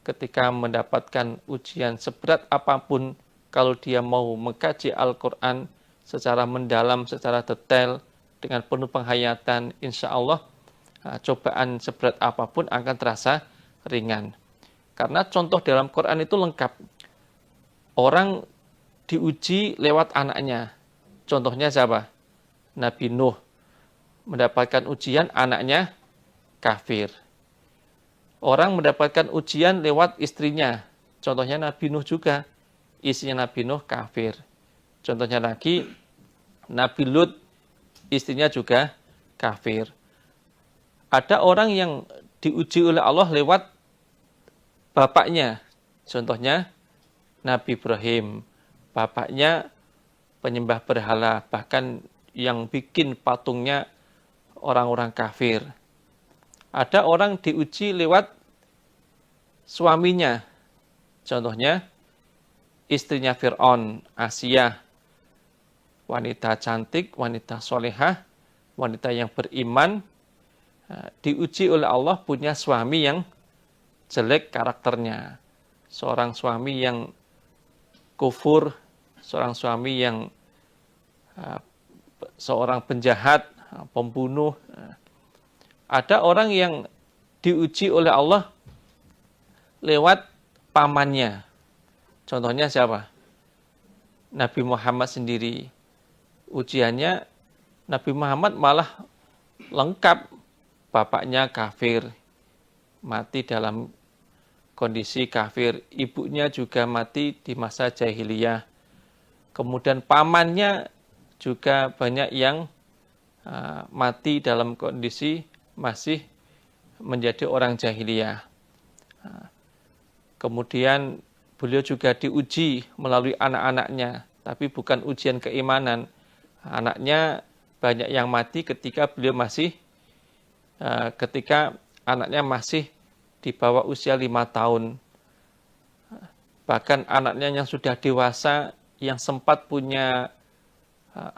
Speaker 2: ketika mendapatkan ujian seberat apapun, kalau dia mau mengkaji Al-Quran secara mendalam, secara detail, dengan penuh penghayatan, insya Allah cobaan seberat apapun akan terasa ringan. Karena contoh dalam Quran itu lengkap. Orang diuji lewat anaknya. Contohnya siapa? Nabi Nuh mendapatkan ujian, anaknya kafir. Orang mendapatkan ujian lewat istrinya, Contohnya Nabi Nuh juga, istrinya Nabi Nuh kafir. Contohnya lagi, Nabi Lut, istrinya juga kafir. Ada orang yang diuji oleh Allah lewat bapaknya. Contohnya Nabi Ibrahim, bapaknya penyembah berhala, bahkan yang bikin patungnya orang-orang kafir. Ada orang diuji lewat suaminya. Contohnya istrinya Fir'aun, Asiyah, wanita cantik, wanita solehah, wanita yang beriman, diuji oleh Allah punya suami yang jelek karakternya. Seorang suami yang kufur, seorang suami yang seorang penjahat, pembunuh. Ada orang yang diuji oleh Allah lewat pamannya. Contohnya siapa? Nabi Muhammad sendiri. Ujiannya Nabi Muhammad malah lengkap. Bapaknya kafir, mati dalam kondisi kafir. Ibunya juga mati di masa jahiliyah. Kemudian pamannya juga banyak yang mati dalam kondisi masih menjadi orang jahiliyah. Kemudian beliau juga diuji melalui anak-anaknya, tapi bukan ujian keimanan. Anaknya banyak yang mati ketika anaknya masih di bawah usia 5 tahun. Bahkan anaknya yang sudah dewasa, yang sempat punya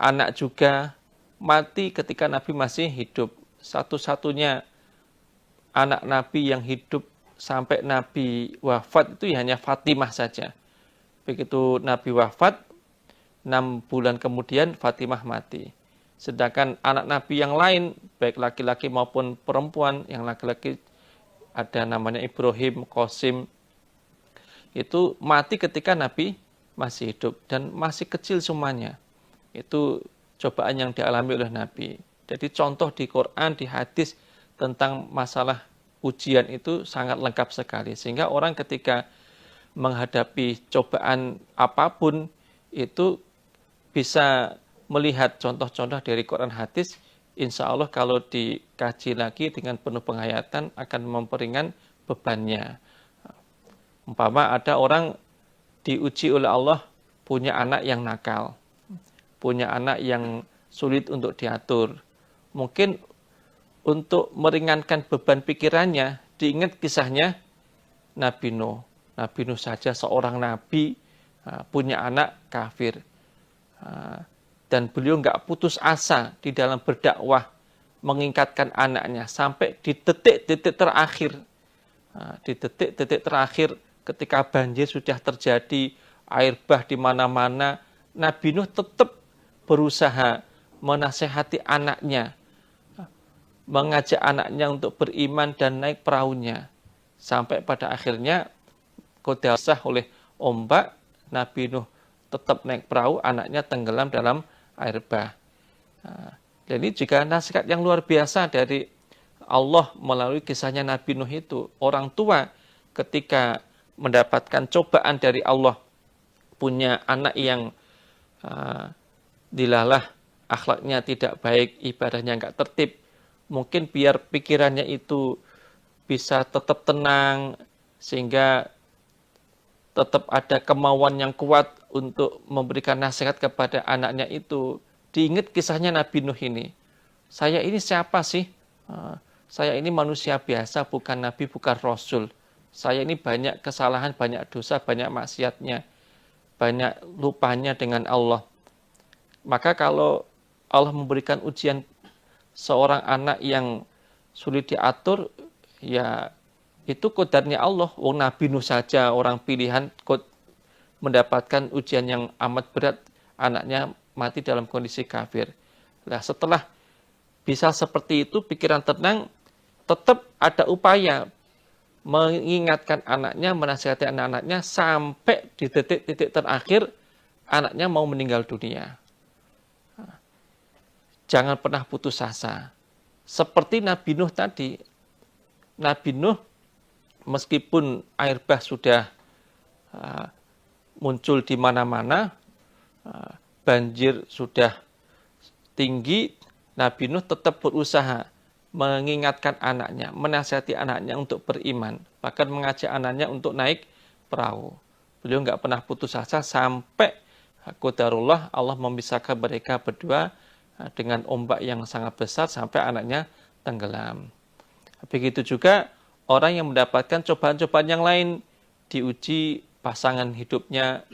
Speaker 2: anak juga, mati ketika Nabi masih hidup. Satu-satunya anak Nabi yang hidup sampai Nabi wafat itu hanya Fatimah saja. Begitu Nabi wafat, 6 bulan kemudian Fatimah mati. Sedangkan anak Nabi yang lain, baik laki-laki maupun perempuan, yang laki-laki ada namanya Ibrahim, Qasim, itu mati ketika Nabi masih hidup dan masih kecil semuanya. Itu cobaan yang dialami oleh Nabi. Jadi contoh di Quran, di hadis tentang masalah ujian itu sangat lengkap sekali. Sehingga orang ketika menghadapi cobaan apapun itu bisa melihat contoh-contoh dari Quran hadis. Insya Allah kalau dikaji lagi dengan penuh penghayatan akan memperingan bebannya. Umpama ada orang diuji oleh Allah punya anak yang nakal, punya anak yang sulit untuk diatur. Mungkin untuk meringankan beban pikirannya, diingat kisahnya Nabi Nuh. Nabi Nuh saja seorang nabi punya anak kafir. Dan beliau nggak putus asa di dalam berdakwah, mengingatkan anaknya sampai di detik-detik terakhir. Di detik-detik terakhir ketika banjir sudah terjadi, air bah di mana-mana, Nabi Nuh tetap berusaha menasehati anaknya, mengajak anaknya untuk beriman dan naik perahunya. Sampai pada akhirnya kodasah oleh ombak, Nabi Nuh tetap naik perahu, anaknya tenggelam dalam air bah. Jadi juga nasihat yang luar biasa dari Allah melalui kisahnya Nabi Nuh itu. Orang tua ketika mendapatkan cobaan dari Allah, punya anak yang dilalah akhlaknya tidak baik, ibadahnya enggak tertib, mungkin biar pikirannya itu bisa tetap tenang, sehingga tetap ada kemauan yang kuat untuk memberikan nasihat kepada anaknya itu. Diingat kisahnya Nabi Nuh ini. Saya ini siapa sih? Saya ini manusia biasa, bukan Nabi, bukan Rasul. Saya ini banyak kesalahan, banyak dosa, banyak maksiatnya, banyak lupanya dengan Allah. Maka kalau Allah memberikan ujian seorang anak yang sulit diatur, ya itu kodarnya Allah. Wong Nabi Nuh saja orang pilihan mendapatkan ujian yang amat berat, anaknya mati dalam kondisi kafir. Nah, setelah bisa seperti itu, pikiran tenang, tetap ada upaya mengingatkan anaknya, menasihati anak-anaknya sampai di detik-detik terakhir anaknya mau meninggal dunia. Jangan pernah putus asa. Seperti Nabi Nuh tadi. Nabi Nuh meskipun air bah sudah muncul di mana-mana, banjir sudah tinggi, Nabi Nuh tetap berusaha mengingatkan anaknya, menasihati anaknya untuk beriman, bahkan mengajak anaknya untuk naik perahu. Beliau nggak pernah putus asa sampai qadarullah Allah memisahkan mereka berdua dengan ombak yang sangat besar sampai anaknya tenggelam. Begitu juga orang yang mendapatkan cobaan-cobaan yang lain, diuji pasangan hidupnya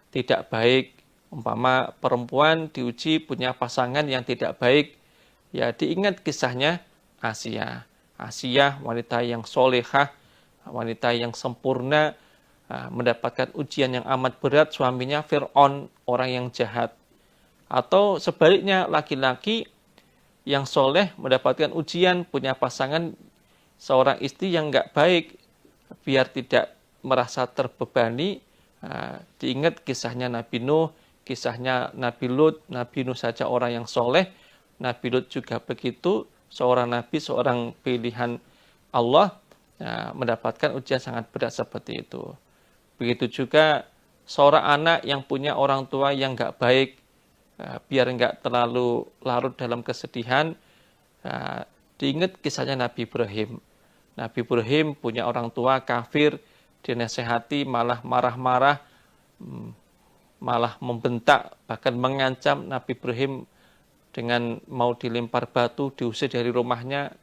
Speaker 2: tidak baik, umpama perempuan diuji punya pasangan yang tidak baik, ya diingat kisahnya Asia. Asia, wanita yang solehah, wanita yang sempurna, mendapatkan ujian yang amat berat, suaminya Fir'aun, orang yang jahat. Atau sebaliknya, laki-laki yang soleh mendapatkan ujian, punya pasangan seorang istri yang enggak baik, biar tidak merasa terbebani, diingat kisahnya Nabi Nuh, kisahnya Nabi Lut. Nabi Nuh saja orang yang soleh, Nabi Lut juga begitu, seorang nabi, seorang pilihan Allah, mendapatkan ujian sangat berat seperti itu. Begitu juga seorang anak yang punya orang tua yang enggak baik, biar enggak terlalu larut dalam kesedihan, diingat kisahnya Nabi Ibrahim. Nabi Ibrahim punya orang tua kafir, dinasehati malah marah-marah, malah membentak, bahkan mengancam. Nabi Ibrahim dengan mau dilempar batu, diusir dari rumahnya.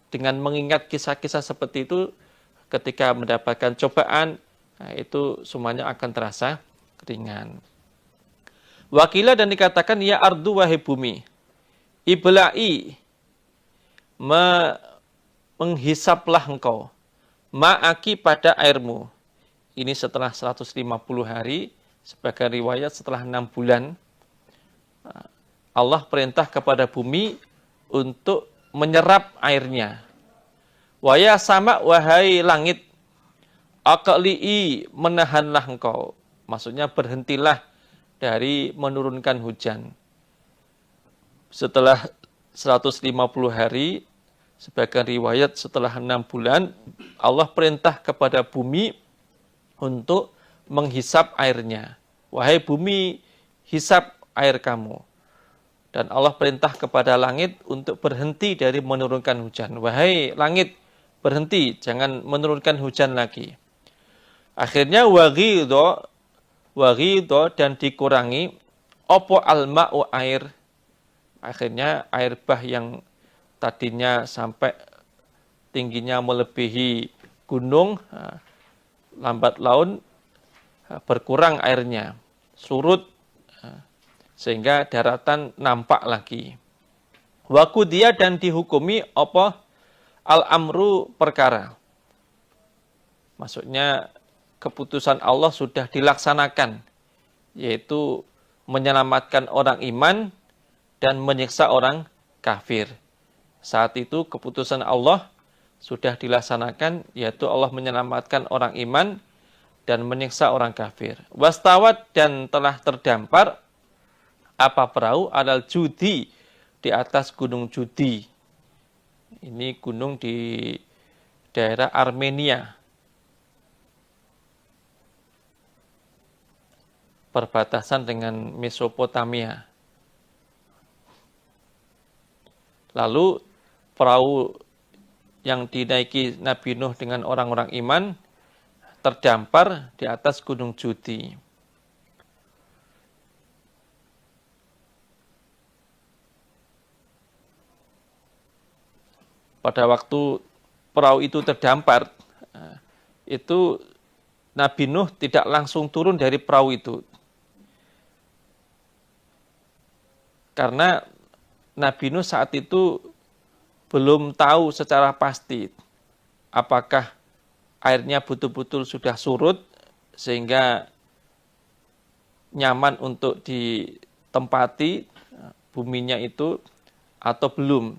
Speaker 2: Dengan mengingat kisah-kisah seperti itu, ketika mendapatkan cobaan, itu semuanya akan terasa ringan. Wakilah dan dikatakan, ya ardu wahai bumi, ibla'i, menghisaplah engkau, ma'aki pada airmu. Ini setelah 150 hari, sebagai riwayat setelah 6 bulan, Allah perintah kepada bumi untuk menyerap airnya. Waya sama wahai langit, aqli'i, menahanlah engkau. Maksudnya berhentilah dari menurunkan hujan. Setelah 150 hari, sebagai riwayat setelah 6 bulan, Allah perintah kepada bumi untuk menghisap airnya. Wahai bumi, hisap air kamu. Dan Allah perintah kepada langit untuk berhenti dari menurunkan hujan. Wahai langit, berhenti, jangan menurunkan hujan lagi. Akhirnya waghidho dan dikurangi opo alma'u air. Akhirnya air bah yang tadinya sampai tingginya melebihi gunung, lambat laun berkurang airnya, surut, sehingga daratan nampak lagi. Wakudia dan dihukumi apa al-amru perkara. Maksudnya keputusan Allah sudah dilaksanakan, yaitu menyelamatkan orang iman dan menyiksa orang kafir. Saat itu keputusan Allah sudah dilaksanakan, yaitu Allah menyelamatkan orang iman dan menyiksa orang kafir. Wastawat dan telah terdampar apa perahu alal judi, di atas gunung Judi. Ini gunung di daerah Armenia, perbatasan dengan Mesopotamia. Lalu perahu yang dinaiki Nabi Nuh dengan orang-orang iman terdampar di atas gunung Judi. Pada waktu perahu itu terdampar, itu Nabi Nuh tidak langsung turun dari perahu itu. Karena Nabi Nuh saat itu belum tahu secara pasti apakah airnya betul-betul sudah surut sehingga nyaman untuk ditempati buminya itu atau belum.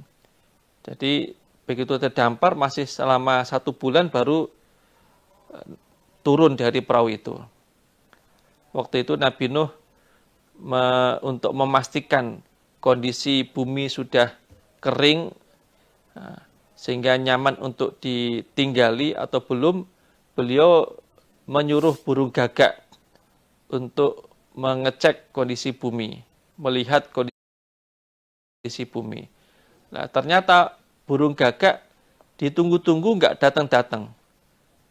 Speaker 2: Jadi begitu terdampar masih selama 1 bulan baru turun dari perahu itu. Waktu itu Nabi Nuh untuk memastikan kondisi bumi sudah kering sehingga nyaman untuk ditinggali atau belum, beliau menyuruh burung gagak untuk mengecek kondisi bumi, melihat kondisi bumi. Nah, ternyata burung gagak ditunggu-tunggu nggak datang-datang.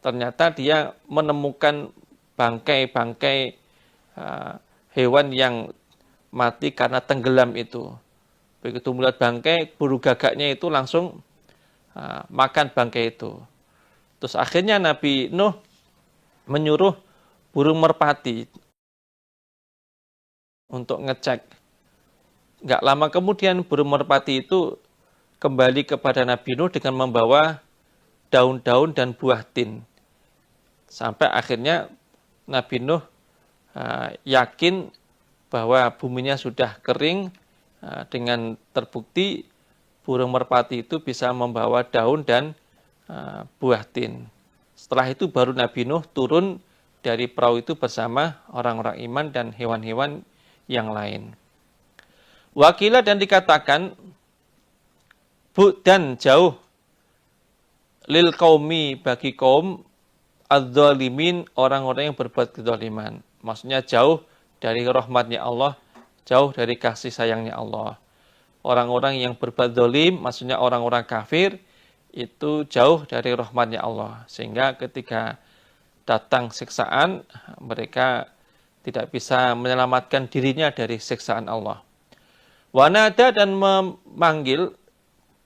Speaker 2: Ternyata dia menemukan bangkai-bangkai hewan yang mati karena tenggelam itu. Begitu melihat bangkai, burung gagaknya itu langsung makan bangkai itu. Terus akhirnya Nabi Nuh menyuruh burung merpati untuk ngecek. Nggak lama kemudian burung merpati itu kembali kepada Nabi Nuh dengan membawa daun-daun dan buah tin. Sampai akhirnya Nabi Nuh yakin bahwa buminya sudah kering dengan terbukti burung merpati itu bisa membawa daun dan buah tin. Setelah itu baru Nabi Nuh turun dari perahu itu bersama orang-orang iman dan hewan-hewan yang lain. Wakilah dan dikatakan dan jauh lil qaumi bagi kaum adz-dzalimin, orang-orang yang berbuat kezaliman. Maksudnya jauh dari rahmatnya Allah, jauh dari kasih sayangnya Allah. Orang-orang yang berbuat zalim, maksudnya orang-orang kafir, itu jauh dari rahmatnya Allah. Sehingga ketika datang siksaan, mereka tidak bisa menyelamatkan dirinya dari siksaan Allah. Wanada dan memanggil,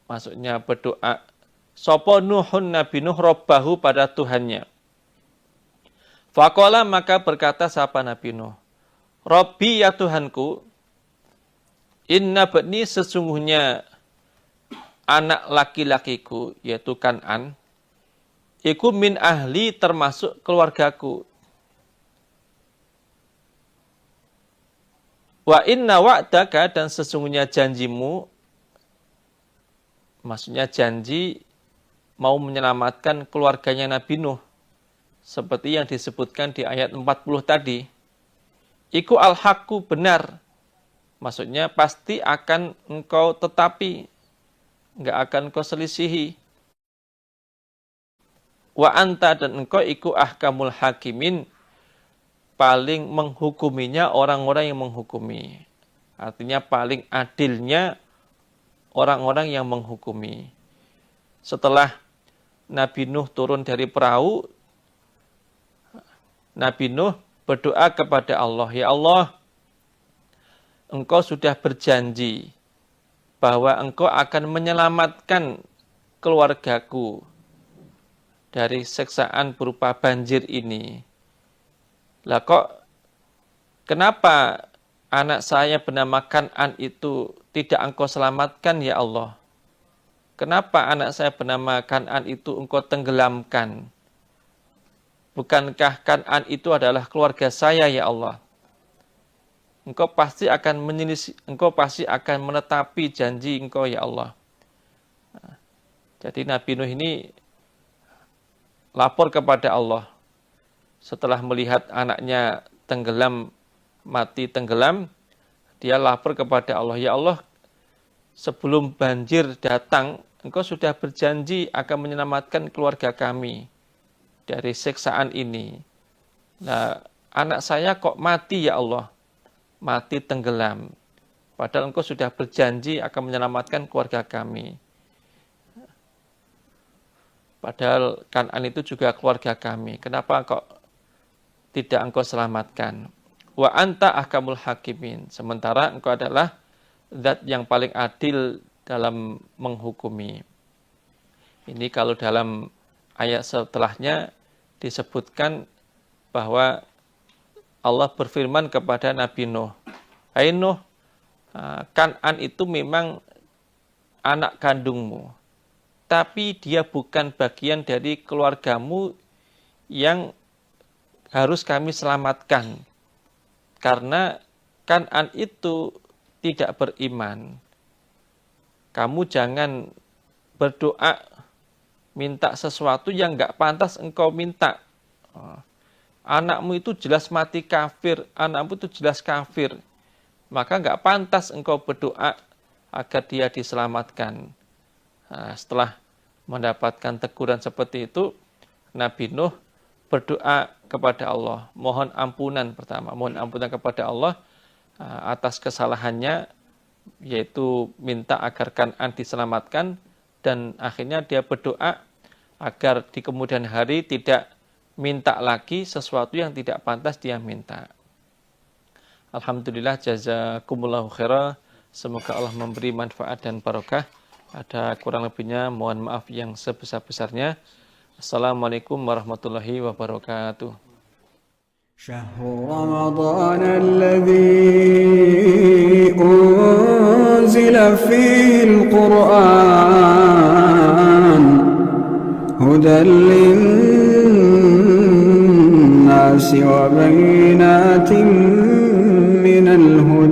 Speaker 2: maksudnya berdoa, sopo Nuhun Nabi Nuh Rabbahu pada Tuhannya. Faqala maka berkata sapa Nabi Nuh, Rabbi ya Tuhanku, inna bani sesungguhnya anak laki-lakiku, yaitu Kan'an, iku min ahli termasuk keluargaku. Wa inna wa'daka dan sesungguhnya janjimu, maksudnya janji mau menyelamatkan keluarganya Nabi Nuh, seperti yang disebutkan di ayat 40 tadi. Iku al-haqqu benar, maksudnya pasti akan engkau tetapi, enggak akan engkau selisihi. Wa anta dan engkau iku ahkamul hakimin, paling menghukuminya orang-orang yang menghukumi. Artinya paling adilnya orang-orang yang menghukumi. Setelah Nabi Nuh turun dari perahu, Nabi Nuh berdoa kepada Allah, ya Allah, engkau sudah berjanji bahwa engkau akan menyelamatkan keluargaku dari siksaan berupa banjir ini. Lah kok kenapa anak saya bernama Kan'an itu tidak engkau selamatkan ya Allah? Kenapa anak saya bernama Kan'an itu engkau tenggelamkan? Bukankah Kan'an itu adalah keluarga saya ya Allah? Engkau pasti akan menetapi janji engkau ya Allah. Jadi Nabi Nuh ini lapor kepada Allah. Setelah melihat anaknya mati tenggelam, dia lapor kepada Allah, ya Allah, sebelum banjir datang, engkau sudah berjanji akan menyelamatkan keluarga kami dari siksaan ini. Nah, anak saya kok mati ya Allah, mati tenggelam. Padahal engkau sudah berjanji akan menyelamatkan keluarga kami. Padahal Kan'an itu juga keluarga kami. Kenapa kok tidak engkau selamatkan? Wa anta ahkamul hakimin. Sementara engkau adalah zat yang paling adil dalam menghukumi. Ini kalau dalam ayat setelahnya disebutkan bahwa Allah berfirman kepada Nabi Nuh, hai Nuh, Kan'an itu memang anak kandungmu, tapi dia bukan bagian dari keluargamu yang harus kami selamatkan. Karena Kan'an itu tidak beriman. Kamu jangan berdoa minta sesuatu yang enggak pantas engkau minta. Anakmu itu jelas mati kafir, anakmu itu jelas kafir. Maka enggak pantas engkau berdoa agar dia diselamatkan. Setelah mendapatkan teguran seperti itu, Nabi Nuh berdoa kepada Allah, mohon ampunan pertama, mohon ampunan kepada Allah atas kesalahannya, yaitu minta agar Kan'an diselamatkan, dan akhirnya dia berdoa agar di kemudian hari tidak minta lagi sesuatu yang tidak pantas dia minta. Alhamdulillah, jazakumullahu khairah. Semoga Allah memberi manfaat dan barokah. Ada kurang lebihnya mohon maaf yang sebesar-besarnya. Assalamualaikum warahmatullahi wabarakatuh.
Speaker 1: Syahrul Ramadan alladzi unzila fil Qur'an hudan lin-nasi wa bayyinatin minal huda